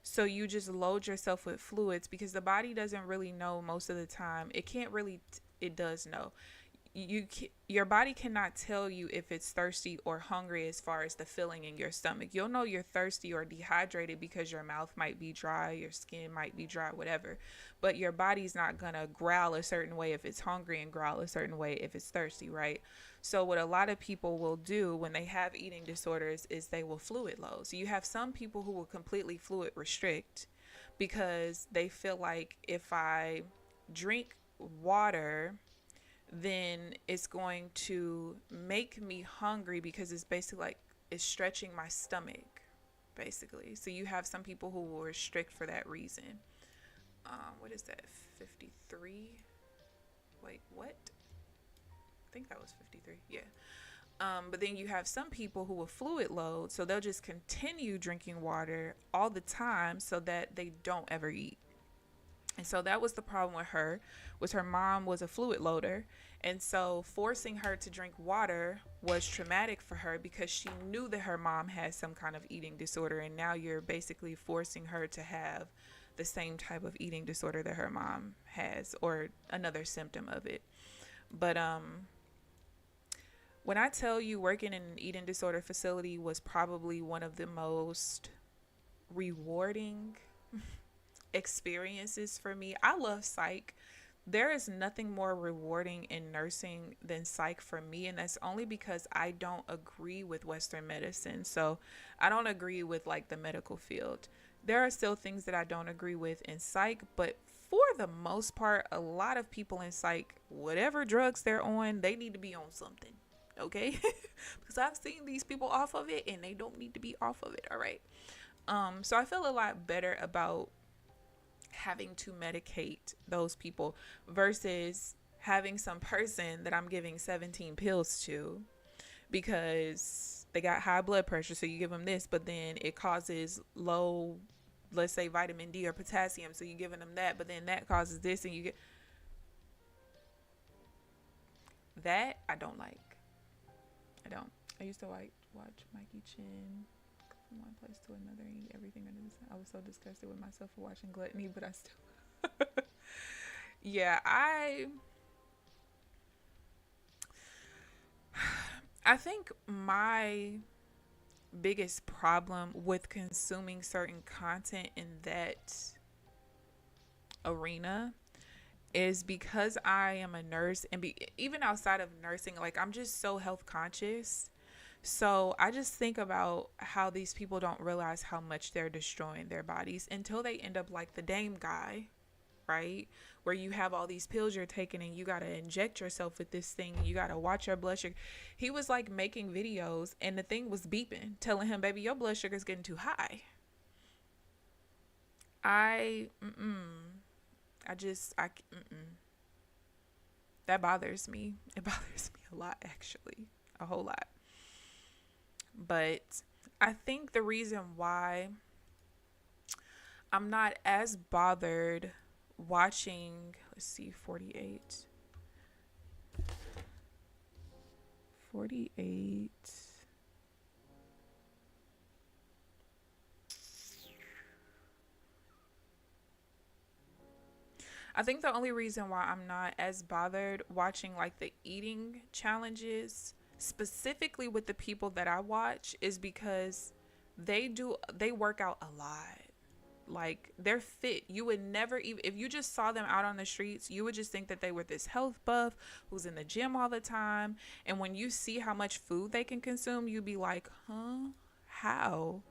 A: so you just load yourself with fluids, because the body doesn't really know most of the time. It can't really it does know. Your body cannot tell you if it's thirsty or hungry as far as the feeling in your stomach. You'll know you're thirsty or dehydrated because your mouth might be dry, your skin might be dry, whatever. But your body's not gonna growl a certain way if it's hungry and growl a certain way if it's thirsty, right? So what a lot of people will do when they have eating disorders is they will fluid load. So you have some people who will completely fluid restrict because they feel like, if I drink water, then it's going to make me hungry, because it's basically like it's stretching my stomach, basically. So you have some people who will restrict for that reason. What is that? 53? Wait, what? I think that was 53. Yeah. But then you have some people who will fluid load, so they'll just continue drinking water all the time so that they don't ever eat. And so that was the problem with her, was her mom was a fluid loader. And so forcing her to drink water was traumatic for her, because she knew that her mom had some kind of eating disorder. And now you're basically forcing her to have the same type of eating disorder that her mom has, or another symptom of it. But when I tell you, working in an eating disorder facility was probably one of the most rewarding experiences for me. I love psych. There is nothing more rewarding in nursing than psych for me, and that's only because I don't agree with Western medicine. So I don't agree with like the medical field. There are still things that I don't agree with in psych, but for the most part, a lot of people in psych, whatever drugs they're on, they need to be on something. Okay? Because I've seen these people off of it and they don't need to be off of it. All right. So I feel a lot better about having to medicate those people versus having some person that I'm giving 17 pills to because they got high blood pressure. So you give them this, but then it causes low, let's say vitamin D or potassium. So you're giving them that, but then that causes this, and you get that. I don't like. I don't. I used to like watch Mikey Chin from one place to another and eat everything under the sun. I was so disgusted with myself for watching Gluttony, but I still Yeah, I think my biggest problem with consuming certain content in that arena is because I am a nurse and even outside of nursing, like I'm just so health conscious. So I just think about how these people don't realize how much they're destroying their bodies until they end up like the Dame guy, right? Where you have all these pills you're taking and you got to inject yourself with this thing. You got to watch your blood sugar. He was like making videos and the thing was beeping, telling him, baby, your blood sugar is getting too high. I, mm-mm. That bothers me. It bothers me a lot, actually. A whole lot. But I think the reason why I'm not as bothered watching, let's see, 48. I think the only reason why I'm not as bothered watching like the eating challenges, specifically with the people that I watch, is because they work out a lot. Like they're fit. You would never even, if you just saw them out on the streets, you would just think that they were this health buff who's in the gym all the time. And when you see how much food they can consume, you'd be like, huh? How?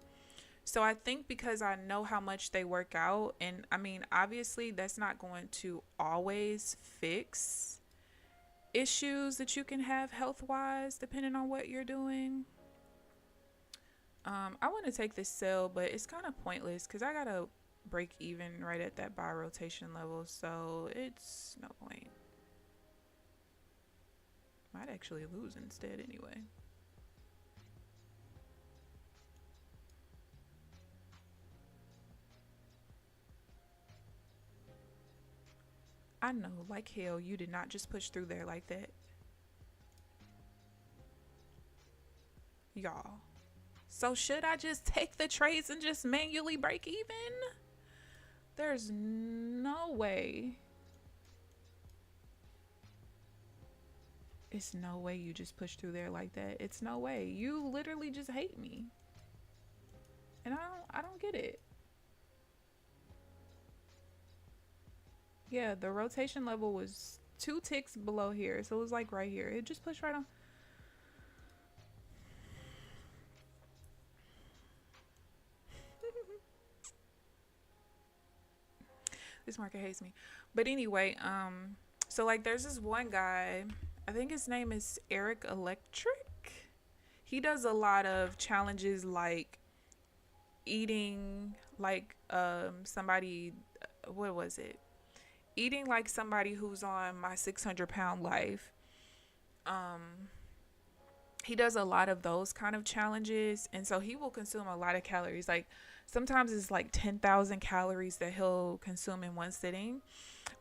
A: So I think because I know how much they work out, and I mean, obviously, that's not going to always fix issues that you can have health wise, depending on what you're doing. I want to take this sell, but it's kind of pointless because I gotta break even right at that buy rotation level, so it's no point. Might actually lose instead anyway. I know, like hell, you did not just push through there like that, y'all. So should I just take the trades and just manually break even? There's no way. It's no way you just push through there like that. It's no way. You literally just hate me. And I don't get it. Yeah, the rotation level was 2 ticks below here. So it was like right here. It just pushed right on. This market hates me. But anyway, so like there's this one guy, I think his name is Eric Electric. He does a lot of challenges like eating like somebody, what was it? Eating like somebody who's on my 600-pound life. Um he does a lot of those kind of challenges, and so he will consume a lot of calories. Like sometimes it's like 10,000 calories that he'll consume in one sitting.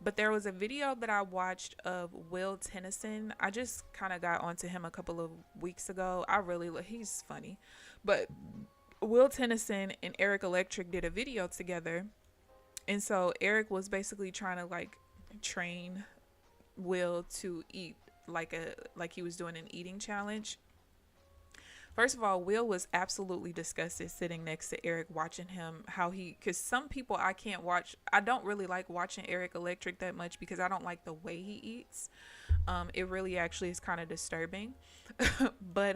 A: But there was a video that I watched of Will Tennyson. I just kind of got onto him a couple of weeks ago. I really he's funny. But Will Tennyson and Eric Electric did a video together. And so Eric was basically trying to like train Will to eat like he was doing an eating challenge. First of all, Will was absolutely disgusted sitting next to Eric, watching him how he, because some people I can't watch. I don't really like watching Eric Electric that much because I don't like the way he eats. It really actually is kind of disturbing. But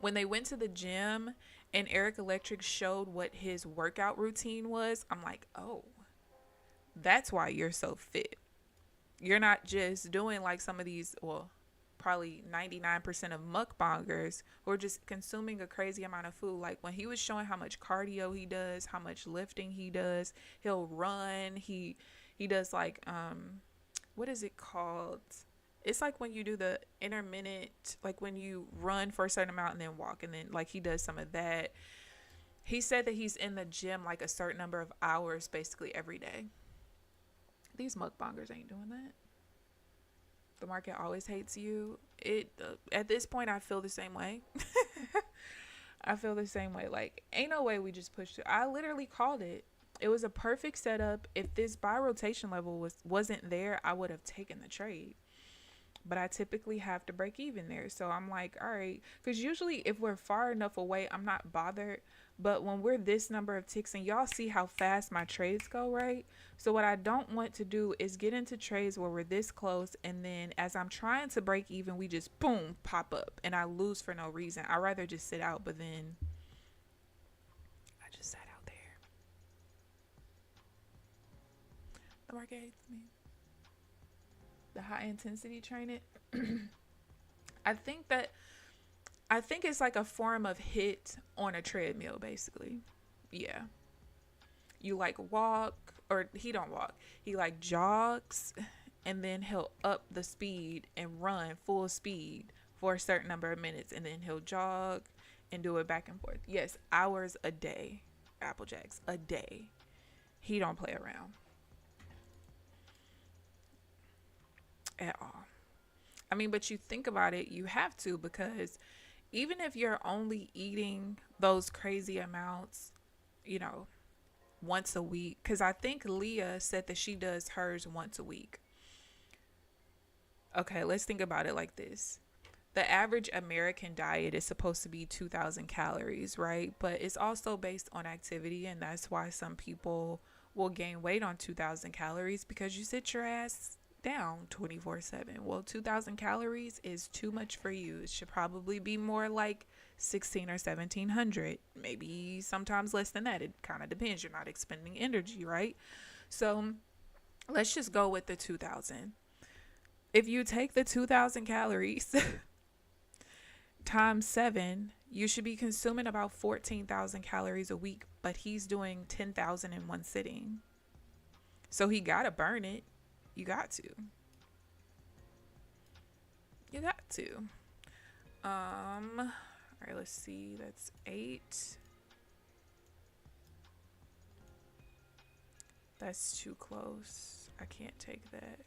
A: when they went to the gym and Eric Electric showed what his workout routine was, I'm like, oh, that's why you're so fit. You're not just doing like some of these, well, probably 99% of mukbangers who are just consuming a crazy amount of food. Like when he was showing how much cardio he does, how much lifting he does, he'll run. He does like what is it called? It's like when you do the intermittent, like when you run for a certain amount and then walk, and then like he does some of that. He said that he's in the gym like a certain number of hours basically every day. These mukbangers ain't doing that. The market always hates you. It at this point I feel the same way. I feel the same way. Like ain't no way we just pushed it. I literally called it. It was a perfect setup. If this buy rotation level wasn't there, I would have taken the trade. But I typically have to break even there. So I'm like, all right, because usually if we're far enough away, I'm not bothered. But when we're this number of ticks, and y'all see how fast my trades go, right? So what I don't want to do is get into trades where we're this close, and then as I'm trying to break even, we just boom pop up and I lose for no reason. I'd rather just sit out, but then I just sat out there. The market hates me. The high intensity training. I think that I think it's like a form of hit on a treadmill, basically. Yeah. You like walk, or he don't walk. He like jogs, and then he'll up the speed and run full speed for a certain number of minutes, and then he'll jog and do it back and forth. Yes, hours a day. Applejacks a day. He don't play around at all. I mean, but you think about it, you have to, because even if you're only eating those crazy amounts, you know, once a week, because I think Leah said that she does hers once a week. Okay, let's think about it like this. The average American diet is supposed to be 2,000 calories, right? But it's also based on activity, and that's why some people will gain weight on 2,000 calories, because you sit your ass down 24/7. Well, 2,000 calories is too much for you. It should probably be more like 16 or 1,700, maybe sometimes less than that. It kind of depends. You're not expending energy, right? So let's just go with the 2,000. If you take the 2,000 calories times 7, you should be consuming about 14,000 calories a week, but he's doing 10,000 in one sitting. So he got to burn it. You got to. You got to. All right, let's see. That's 8. That's too close. I can't take that.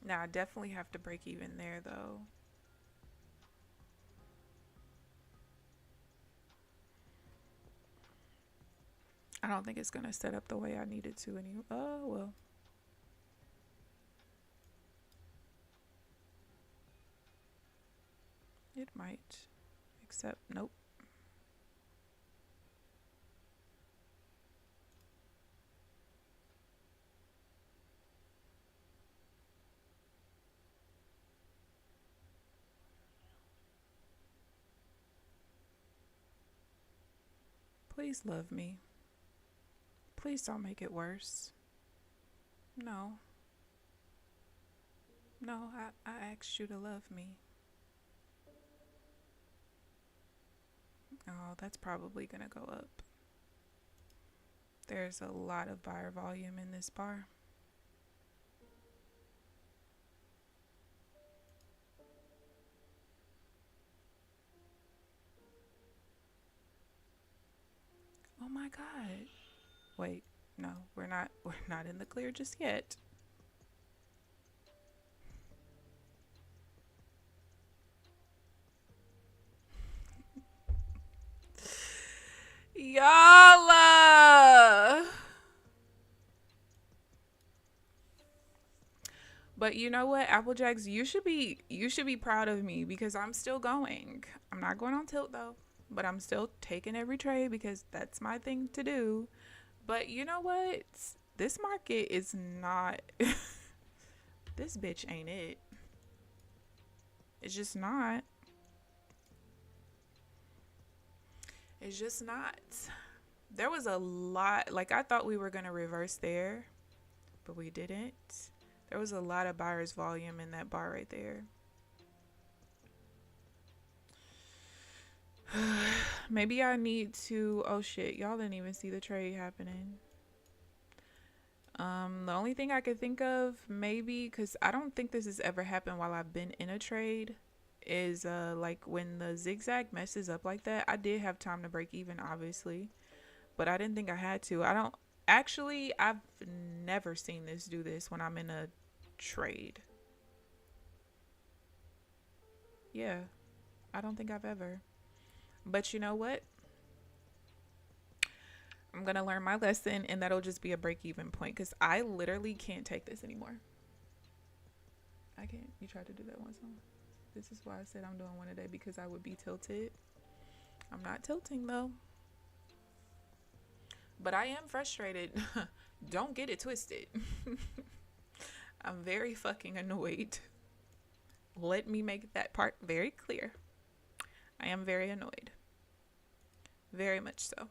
A: Now, I definitely have to break even there, though. I don't think it's going to set up the way I need it to anyway. Oh, well. It might. Except, nope. Please love me. Please don't make it worse. No. No, I asked you to love me. Oh, that's probably going to go up. There's a lot of buyer volume in this bar. Oh my God. Wait, no, we're not in the clear just yet. Y'all, but you know what, Applejacks, you should be proud of me, because I'm still going. I'm not going on tilt though, but I'm still taking every trade because that's my thing to do. But you know what? This market is not this bitch ain't it. It's just not. It's just not. There was a lot, like I thought we were going to reverse there, but we didn't. There was a lot of buyer's volume in that bar right there. Maybe I need to, oh shit, y'all didn't even see the trade happening. The only thing I could think of, maybe, because I don't think this has ever happened while I've been in a trade, is like when the zigzag messes up like that. I did have time to break even, obviously, but I didn't think I had to. I've never seen this do this when I'm in a trade. Yeah, I don't think I've ever. But you know what? I'm going to learn my lesson, and that'll just be a break-even point because I literally can't take this anymore. I can't. You tried to do that once, huh? This is why I said I'm doing one a day, because I would be tilted. I'm not tilting, though. But I am frustrated. Don't get it twisted. I'm very fucking annoyed. Let me make that part very clear. I am very annoyed. Very much so.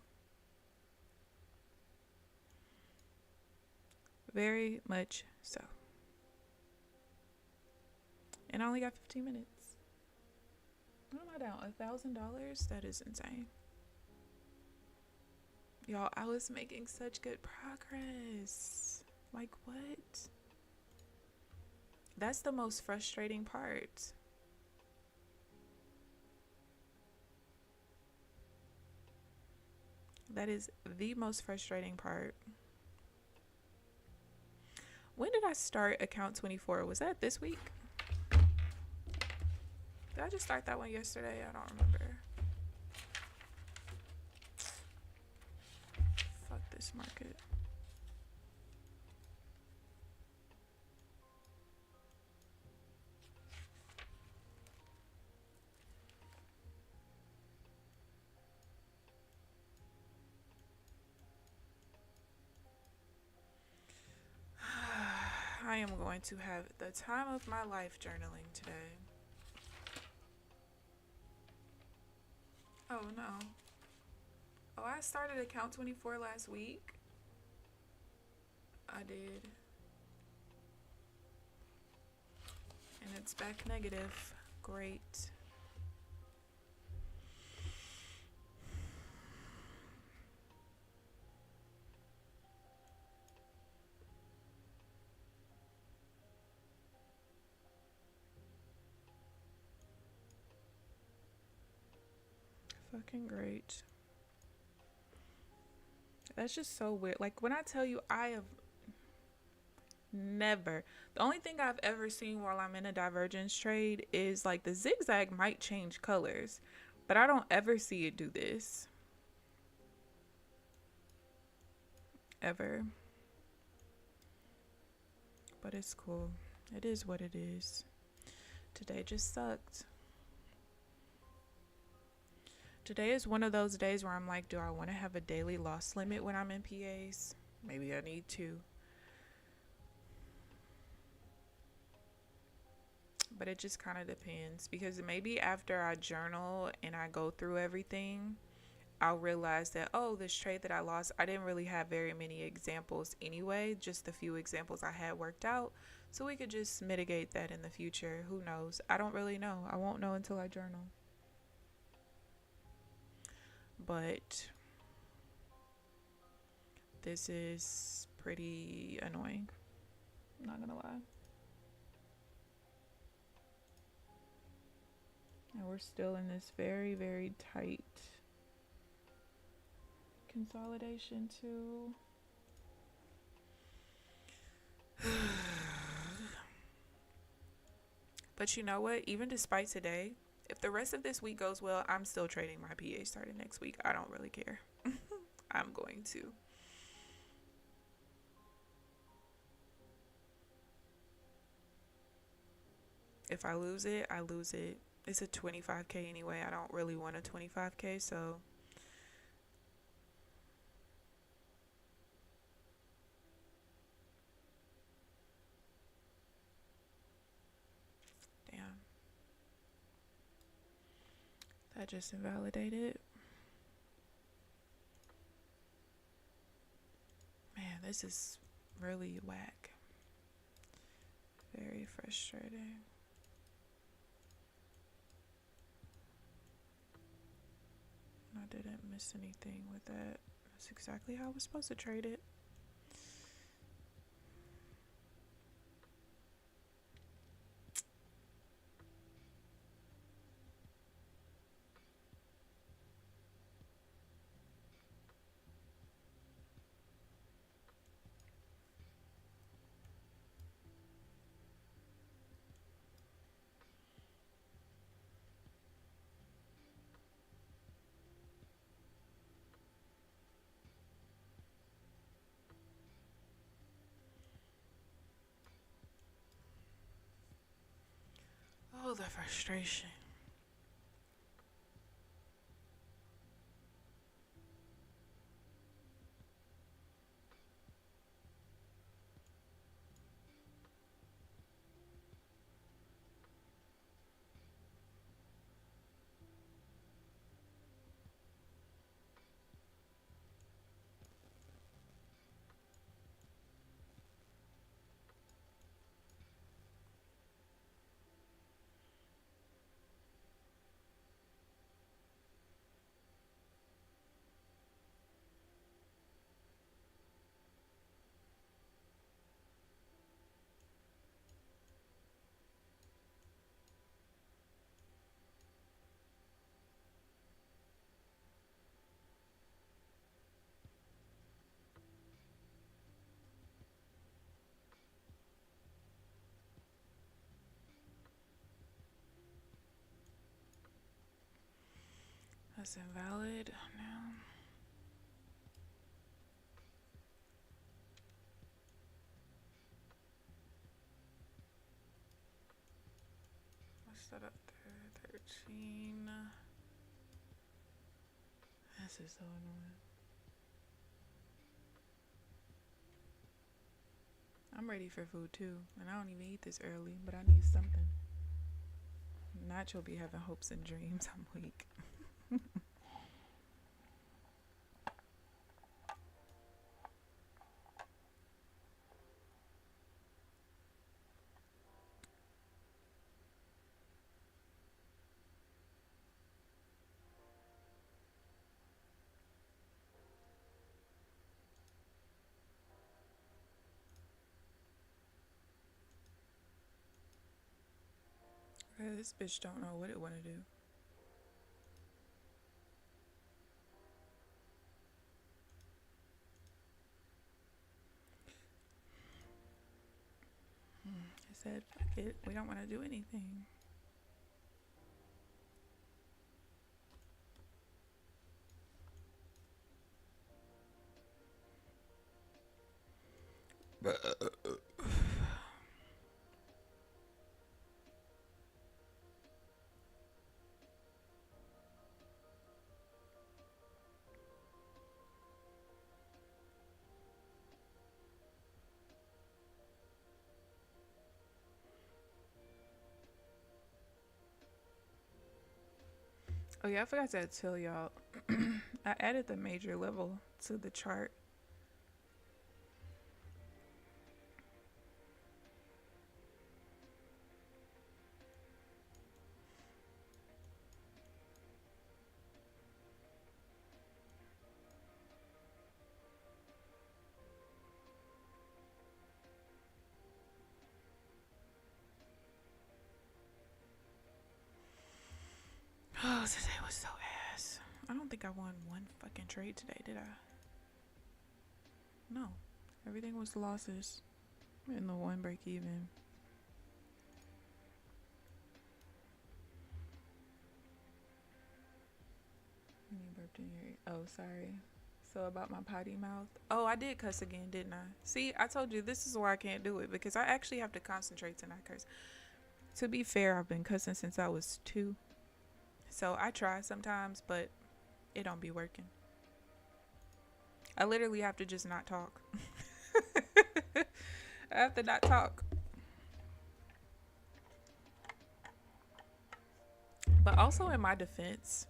A: Very much so. And I only got 15 minutes. What am I down? $1,000? That is insane. Y'all, I was making such good progress. Like, what? That's the most frustrating part. That is the most frustrating part. When did I start account 24? Was that this week? Did I just start that one yesterday? I don't remember. Fuck this market. I am going to have the time of my life journaling today. Oh no. Oh, I started account 24 last week. I did. And it's back negative. Great. Fucking great. That's just so weird. Like, when I tell you, I have never, the only thing I've ever seen while I'm in a divergence trade is like the zigzag might change colors, but I don't ever see it do this. Ever. But it's cool. It is what it is. Today just sucked. Today is one of those days where I'm like, do I want to have a daily loss limit when I'm in PAs? Maybe I need to. But it just kind of depends, because maybe after I journal and I go through everything, I'll realize that, oh, this trade that I lost, I didn't really have very many examples anyway. Just the few examples I had worked out. So we could just mitigate that in the future. Who knows? I don't really know. I won't know until I journal. But this is pretty annoying. I'm not gonna lie. And we're still in this very, very tight consolidation too. But you know what? Even despite today, if the rest of this week goes well, I'm still trading my PA starting next week. I don't really care. I'm going to. If I lose it, I lose it. It's a 25K anyway. I don't really want a 25K, so damn. That just invalidated. Man, this is really whack. Very frustrating. I didn't miss anything with that. That's exactly how I was supposed to trade it. the frustration. That's invalid. No. What's that up there? 13. This is so annoying. I'm ready for food too, and I don't even eat this early, but I need something. Not you'll be having hopes and dreams. I'm weak. This bitch don't know what it want to do. I said, fuck it. We don't want to do anything. Oh yeah, I forgot to tell y'all. I added the major level to the chart. Oh, today was so ass. I don't think I won one fucking trade today, did I? No. Everything was losses. And the one break even. You burped in your ear. Oh, sorry. So about my potty mouth. Oh, I did cuss again, didn't I? See, I told you this is why I can't do it, because I actually have to concentrate to not curse. To be fair, I've been cussing since I was 2. So I try sometimes, but it don't be working. I literally have to just not talk. I have to not talk. But also in my defense,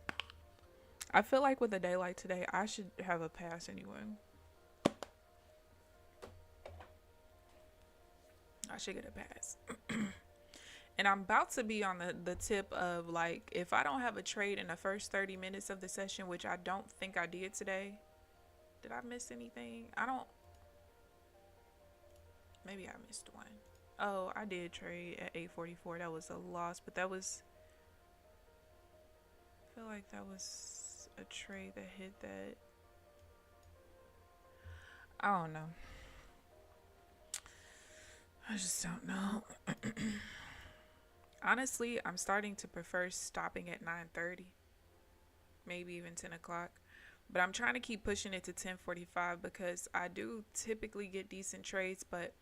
A: I feel like with a day like today, I should have a pass anyway. I should get a pass. And I'm about to be on the tip of, like, if I don't have a trade in the first 30 minutes of the session, which I don't think I did today. Did I miss anything? I don't. Maybe I missed one. Oh, I did trade at 8:44. That was a loss, but that was. I feel like that was a trade that hit that. I don't know. I just don't know. Honestly, I'm starting to prefer stopping at 9:30, maybe even 10 o'clock. But I'm trying to keep pushing it to 10:45 because I do typically get decent trades, but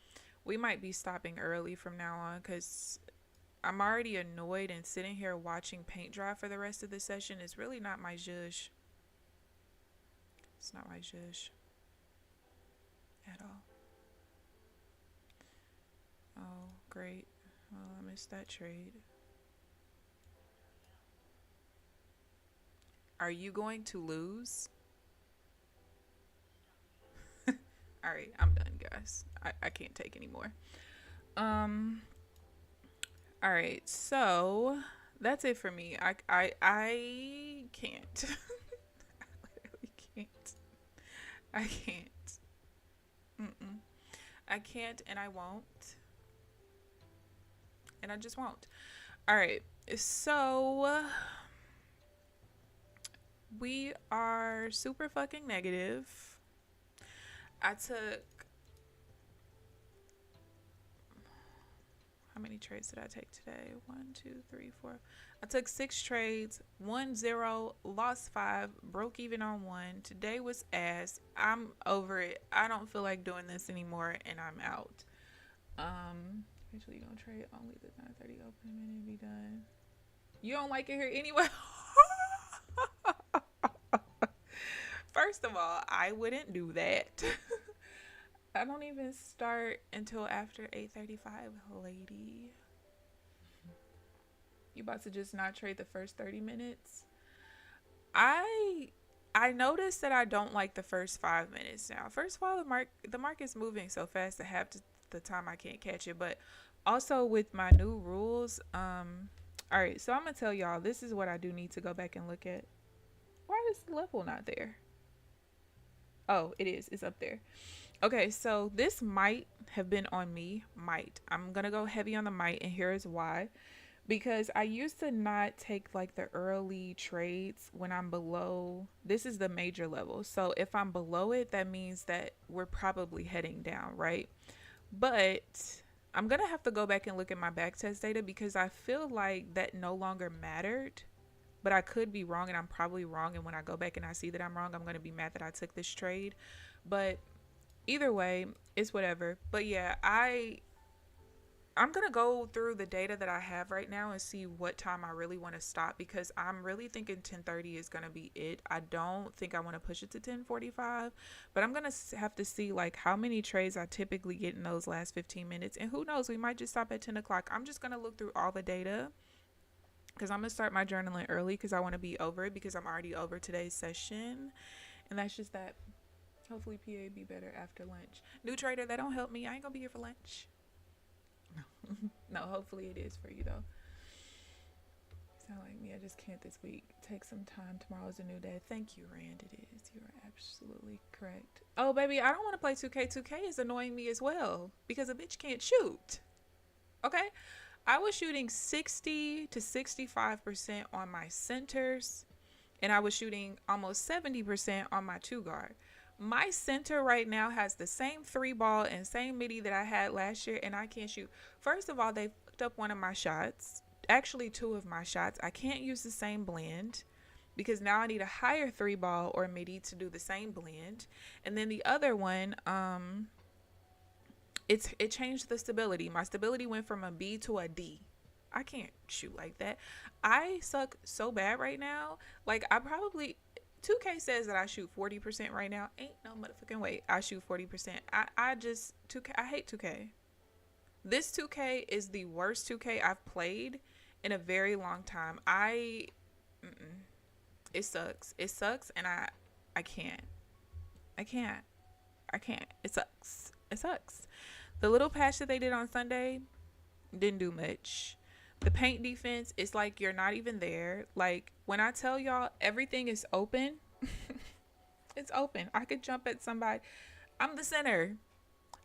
A: we might be stopping early from now on because I'm already annoyed, and sitting here watching paint dry for the rest of the session is really not my zhuzh. It's not my zhuzh at all. Oh, great. Well, I missed that trade. Are you going to lose? Alright, I'm done, guys. I can't take anymore. Alright, so that's it for me. I can't. I literally can't. I can't. I can't, and I won't. And I just won't. Alright, so we are super fucking negative. I took... How many trades did I take today? 1, 2, 3, 4. I took 6 trades, 1 0, lost 5, broke even on 1. Today was ass. I'm over it. I don't feel like doing this anymore, and I'm out. Actually, gonna trade only the 9:30 open minute and be done. You don't like it here anyway? First of all, I wouldn't do that. I don't even start until after 8:35, lady. You about to just not trade the first 30 minutes? I noticed that I don't like the first 5 minutes now. First of all, the market's moving so fast that half the time I can't catch it. But also with my new rules, alright, so I'm gonna tell y'all, this is what I do need to go back and look at. Why is the level not there? Oh, it is. It's up there. Okay, so this might have been on me. Might. I'm going to go heavy on the might, and here is why. Because I used to not take like the early trades when I'm below. This is the major level. So if I'm below it, that means that we're probably heading down, right? But I'm going to have to go back and look at my backtest data because I feel like that no longer mattered. But I could be wrong, and I'm probably wrong. And when I go back and I see that I'm wrong, I'm going to be mad that I took this trade. But either way, it's whatever. But yeah, I'm going to go through the data that I have right now and see what time I really want to stop, because I'm really thinking 10:30 is going to be it. I don't think I want to push it to 10:45, but I'm going to have to see like how many trades I typically get in those last 15 minutes. And who knows, we might just stop at 10 o'clock. I'm just going to look through all the data, because I'm going to start my journaling early because I want to be over it, because I'm already over today's session. And that's just that. Hopefully PA be better after lunch. New trader, that don't help me. I ain't going to be here for lunch. No, hopefully it is for you though. Sound like me. I just can't this week. Take some time. Tomorrow is a new day. Thank you, Rand. It is. You are absolutely correct. Oh, baby, I don't want to play 2K. 2K is annoying me as well because a bitch can't shoot. Okay? I was shooting 60 to 65% on my centers, and I was shooting almost 70% on my 2-guard. My center right now has the same 3-ball and same midi that I had last year, and I can't shoot. First of all, they fucked up one of my shots. Actually, 2 of my shots. I can't use the same blend because now I need a higher 3-ball or midi to do the same blend. And then the other one, it changed the stability. My stability went from a B to a D. I can't shoot like that. I suck so bad right now. Like, I probably... 2K says that I shoot 40% right now. Ain't no motherfucking way I shoot 40%. I just... 2K... I hate 2K. This 2K is the worst 2K I've played in a very long time. It sucks. It sucks, and I can't. I can't. It sucks. It sucks. The little patch that they did on Sunday didn't do much. The paint defense is like you're not even there. Like, when I tell y'all everything is open, it's open. I could jump at somebody. I'm the center.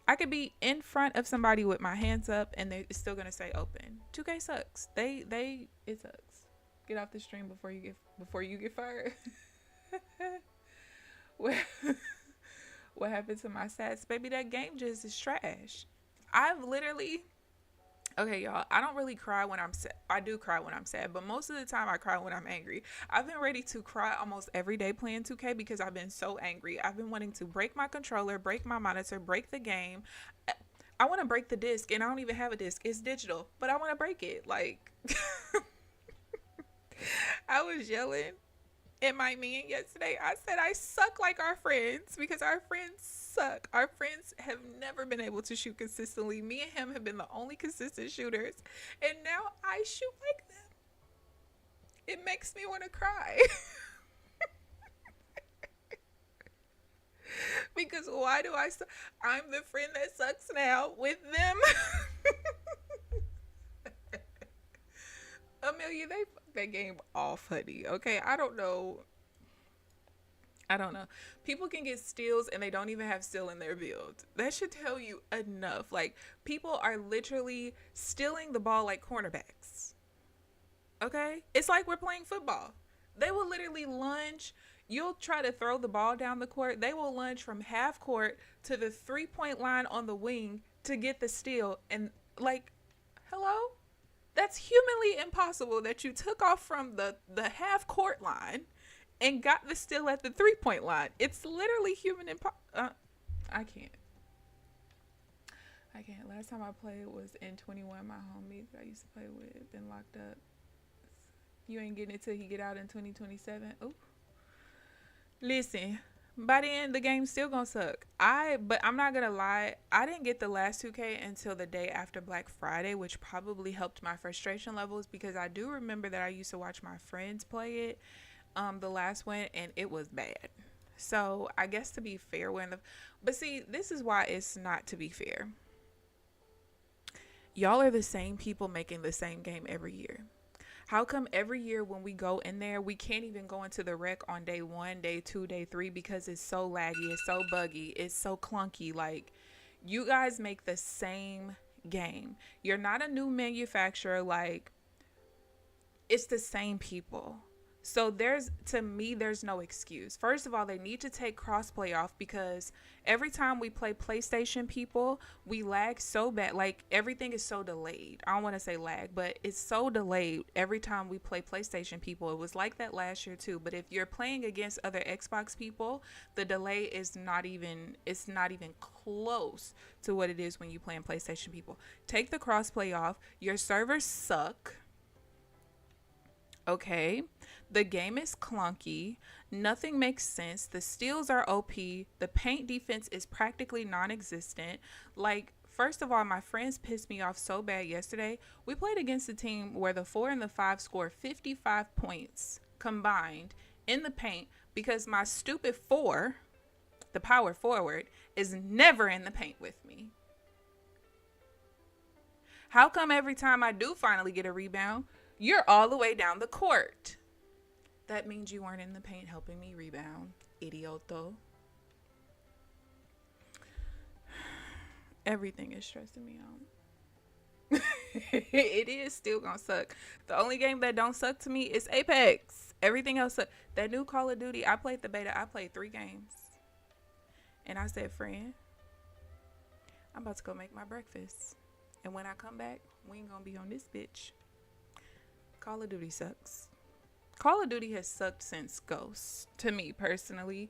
A: I could be in front of somebody with my hands up and they're still gonna say open. 2K sucks. It sucks. Get off the stream before you get fired. What happened to my stats? Baby, that game just is trash. I've literally... Okay, y'all, I don't really cry when I'm sad. I do cry when I'm sad, but most of the time I cry when I'm angry. I've been ready to cry almost every day playing 2K because I've been so angry. I've been wanting to break my controller, break my monitor, break the game. I want to break the disc, and I don't even have a disc. It's digital, but I want to break it. Like, I was yelling at my man yesterday. I said I suck like our friends because our friends suck. Our friends have never been able to shoot consistently. Me and him have been the only consistent shooters, and now I shoot like them. It makes me want to cry. Because why do I'm the friend that sucks now with them. Amelia, they fucked that game off, honey. Okay, I don't know. People can get steals and they don't even have steal in their build. That should tell you enough. Like, people are literally stealing the ball like cornerbacks. Okay? It's like we're playing football. They will literally lunge. You'll try to throw the ball down the court. They will lunge from half court to the 3-point line on the wing to get the steal. And, like, hello? That's humanly impossible that you took off from the half court line and got the steal at the 3-point line. It's literally human I can't. Last time I played was in 21. My homie that I used to play with been locked up. You ain't getting it till he get out in 2027. Ooh. Listen, by the end, the game's still gonna suck. But I'm not gonna lie, I didn't get the last 2K until the day after Black Friday, which probably helped my frustration levels because I do remember that I used to watch my friends play it, the last one, and it was bad. So I guess to be fair, but see, this is why it's not to be fair. Y'all are the same people making the same game every year. How come every year when we go in there, we can't even go into the rec on day 1, day 2, day 3 because it's so laggy, it's so buggy, it's so clunky. Like, you guys make the same game. You're not a new manufacturer. Like, it's the same people. So to me, there's no excuse. First of all, they need to take crossplay off because every time we play PlayStation people, we lag so bad. Like, everything is so delayed. I don't want to say lag, but it's so delayed every time we play PlayStation people. It was like that last year too. But if you're playing against other Xbox people, the delay is not even close to what it is when you play in PlayStation people. Take the crossplay off. Your servers suck. Okay, the game is clunky. Nothing makes sense. The steals are OP. The paint defense is practically non-existent. Like, first of all, my friends pissed me off so bad yesterday. We played against a team where the 4 and the 5 scored 55 points combined in the paint because my stupid 4, the power forward, is never in the paint with me. How come every time I do finally get a rebound, you're all the way down the court? That means you weren't in the paint helping me rebound, idioto. Everything is stressing me out. It is still gonna suck. The only game that don't suck to me is Apex. Everything else sucks. That new Call of Duty, I played the beta. I played 3 games. And I said, friend, I'm about to go make my breakfast. And when I come back, we ain't gonna be on this bitch. Call of Duty sucks. Call of Duty has sucked since Ghost, to me personally.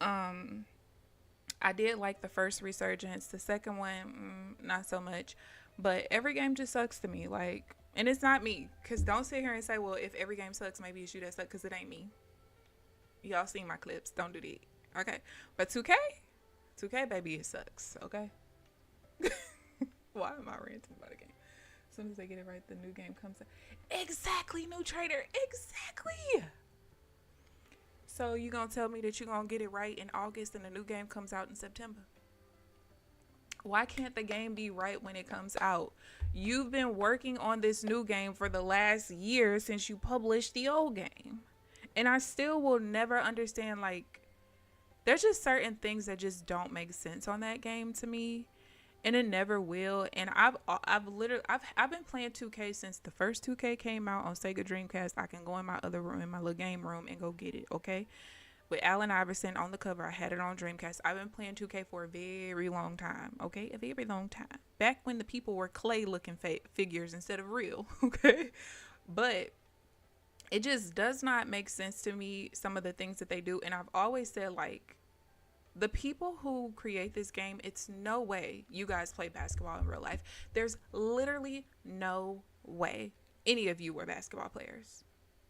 A: I did like the first Resurgence. The second one, not so much. But every game just sucks to me. Like, and it's not me. Because don't sit here and say, well, if every game sucks, maybe it's you that sucks. Because it ain't me. Y'all seen my clips. Don't do that. Okay. But 2K, baby, it sucks. Okay. Why am I ranting about a game? As soon as they get it right, the new game comes out. Exactly, NinjaTrader. Exactly. So you gonna tell me that you gonna get it right in August and the new game comes out in September? Why can't the game be right when it comes out? You've been working on this new game for the last year since you published the old game. And I still will never understand, like, there's just certain things that just don't make sense on that game to me. And it never will. And I've been playing 2K since the first 2K came out on Sega Dreamcast. I can go in my other room, in my little game room, and go get it, okay? With Allen Iverson on the cover. I had it on Dreamcast. I've been playing 2K for a very long time, okay? A very long time. Back when the people were clay-looking figures instead of real, okay? But it just does not make sense to me, some of the things that they do. And I've always said, like, The people who create this game, it's no way you guys play basketball in real life. There's literally no way any of you were basketball players.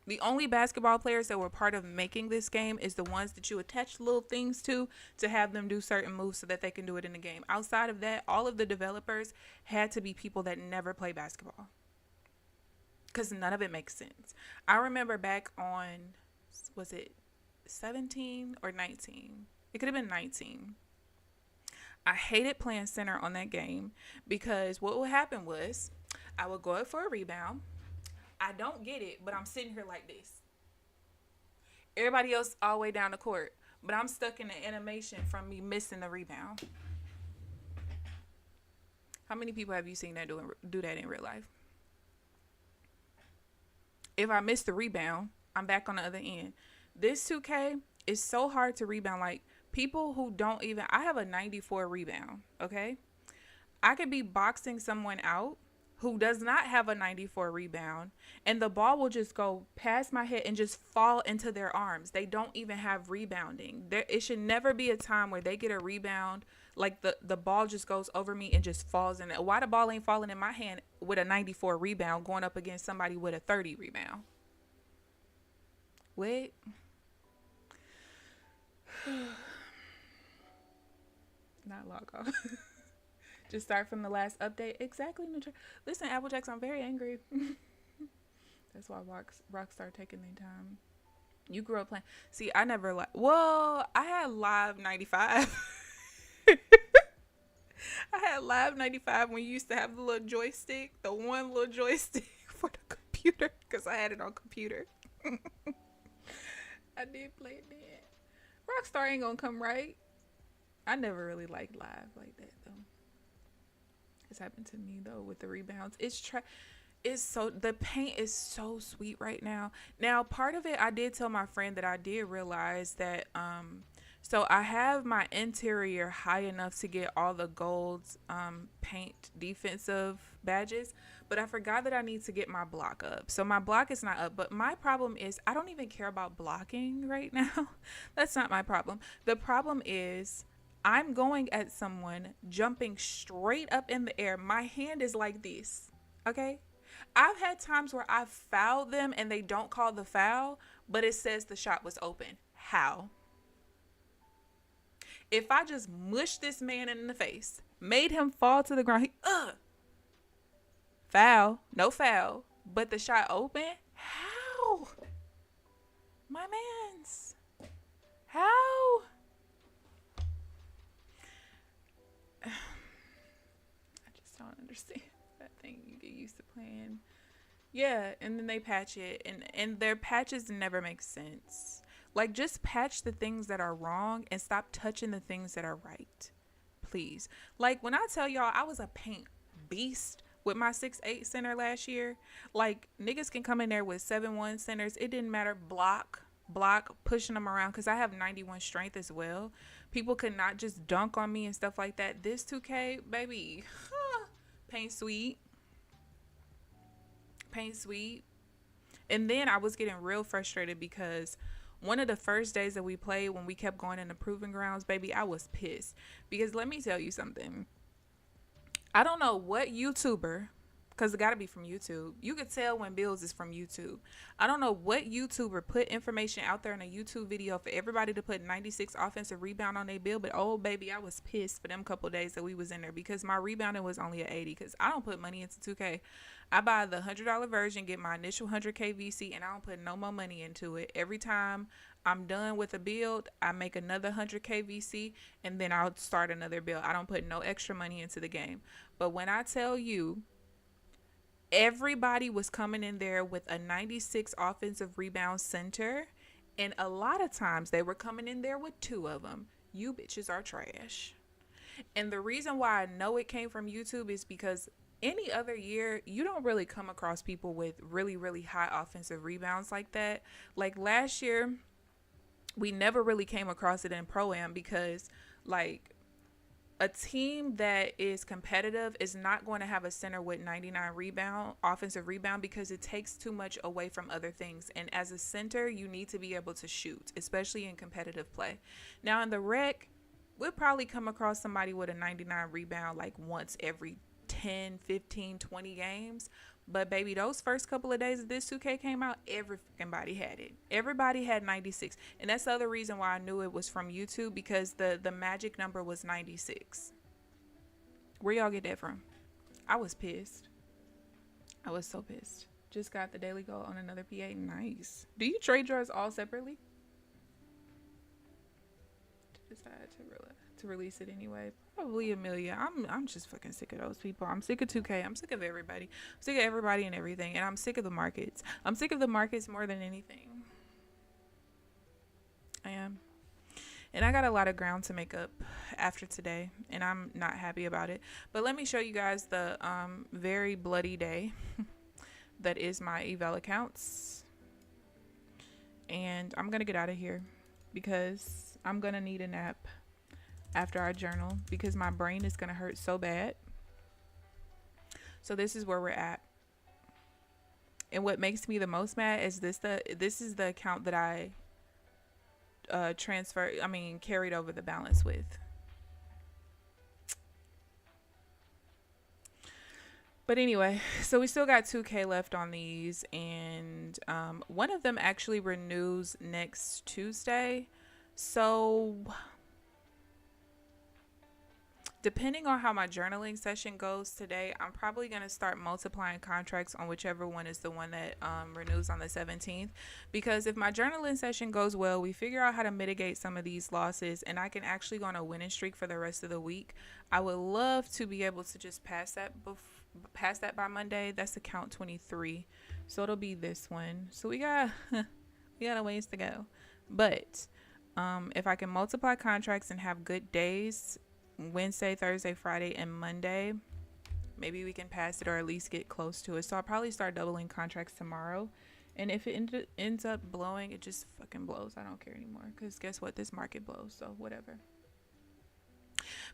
A: The only basketball players that were part of making this game is the ones that you attach little things to have them do certain moves so that they can do it in the game. Outside of that, all of the developers had to be people that never play basketball, because none of it makes sense. I remember back on, was it 17 or 19? It could have been 19. I hated playing center on that game because what would happen was I would go up for a rebound. I don't get it, but I'm sitting here like this. Everybody else all the way down the court, but I'm stuck in the animation from me missing the rebound. How many people have you seen that do that in real life? If I miss the rebound, I'm back on the other end. This 2K is so hard to rebound. Like, people who don't even, I have a 94 rebound, okay? I could be boxing someone out who does not have a 94 rebound, and the ball will just go past my head and just fall into their arms. They don't even have rebounding. It should never be a time where they get a rebound, like the ball just goes over me and just falls in it. Why the ball ain't falling in my hand with a 94 rebound going up against somebody with a 30 rebound? Wait. Not log off. Just start from the last update. Exactly. Listen, Applejacks, I'm very angry. That's why Rockstar taking their time. You grew up playing. See, I never well, I had Live 95. I had Live 95 when you used to have the little joystick, the one little joystick for the computer, because I had it on computer. I did play it then. Rockstar ain't gonna come right. I never really liked Live like that though. It's happened to me though with the rebounds. The paint is so sweet right now. Now, part of it, I did tell my friend that I did realize that so I have my interior high enough to get all the gold paint defensive badges, but I forgot that I need to get my block up. So my block is not up, but my problem is I don't even care about blocking right now. That's not my problem. The problem is I'm going at someone jumping straight up in the air. My hand is like this, okay? I've had times where I've fouled them and they don't call the foul, but it says the shot was open. How? If I just mushed this man in the face, made him fall to the ground, foul, no foul, but the shot open? How? My mans. How? I just don't understand that thing you get used to playing. Yeah, and then they patch it, and their patches never make sense. Like, just patch the things that are wrong and stop touching the things that are right. Please. Like, when I tell y'all I was a paint beast with my 6'8" center last year, like, niggas can come in there with 7'1" centers. It didn't matter. Block, pushing them around, because I have 91 strength as well. People could not just dunk on me and stuff like that. This 2K, baby, paint sweet. Paint sweet. And then I was getting real frustrated because one of the first days that we played, when we kept going in the proving grounds, baby, I was pissed. Because let me tell you something. I don't know what YouTuber, because it got to be from YouTube. You could tell when builds is from YouTube. I don't know what YouTuber put information out there in a YouTube video for everybody to put 96 offensive rebound on their build. But, oh, baby, I was pissed for them couple days that we was in there because my rebounding was only at 80, because I don't put money into 2K. I buy the $100 version, get my initial 100K VC, and I don't put no more money into it. Every time I'm done with a build, I make another 100K VC, and then I'll start another build. I don't put no extra money into the game. But when I tell you, everybody was coming in there with a 96 offensive rebound center, and a lot of times they were coming in there with 2 of them. You bitches are trash. And the reason why I know it came from YouTube is because any other year, you don't really come across people with really, really high offensive rebounds like that. Like last year, we never really came across it in Pro-Am because, like, a team that is competitive is not going to have a center with 99 offensive rebound, because it takes too much away from other things. And as a center, you need to be able to shoot, especially in competitive play. Now in the rec, we'll probably come across somebody with a 99 rebound like once every 10, 15, 20 games. But baby, those first couple of days of this 2K came out, everybody had it. Everybody had 96. And that's the other reason why I knew it was from YouTube, because the magic number was 96. Where y'all get that from? I was pissed. I was so pissed. Just got the daily goal on another PA. Nice. Do you trade yours all separately? Decide to release it anyway. Probably Amelia. I'm just fucking sick of those people. I'm sick of 2K. I'm sick of everybody. I'm sick of everybody and everything. And I'm sick of the markets. I'm sick of the markets more than anything. I am. And I got a lot of ground to make up after today, and I'm not happy about it. But let me show you guys the very bloody day that is my eval accounts. And I'm gonna get out of here because I'm gonna need a nap after I journal, because my brain is gonna hurt so bad. So this is where we're at. And what makes me the most mad is this is the account that I carried over the balance with. But anyway, so we still got 2K left on these, and one of them actually renews next Tuesday. So depending on how my journaling session goes today, I'm probably going to start multiplying contracts on whichever one is the one that renews on the 17th. Because if my journaling session goes well, we figure out how to mitigate some of these losses, and I can actually go on a winning streak for the rest of the week. I would love to be able to just pass that by Monday. That's account 23. So it'll be this one. So we got a ways to go. But if I can multiply contracts and have good days, Wednesday, Thursday, Friday, and Monday, maybe we can pass it or at least get close to it. So I'll probably start doubling contracts tomorrow. And if it ends up blowing, it just fucking blows. I don't care anymore, because guess what? This market blows. So whatever.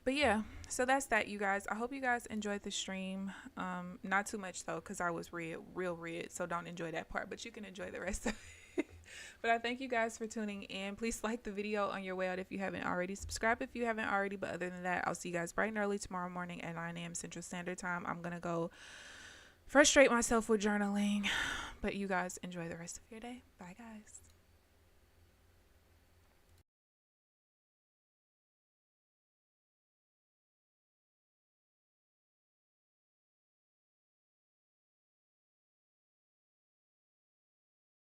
A: But yeah, so that's that, you guys. I hope you guys enjoyed the stream. Not too much though, because I was real red. So don't enjoy that part, but you can enjoy the rest of it. But I thank you guys for tuning in. Please like the video on your way out if you haven't already. Subscribe if you haven't already. But other than that, I'll see you guys bright and early tomorrow morning at 9 a.m. Central Standard Time. I'm going to go frustrate myself with journaling. But you guys enjoy the rest of your day. Bye, guys.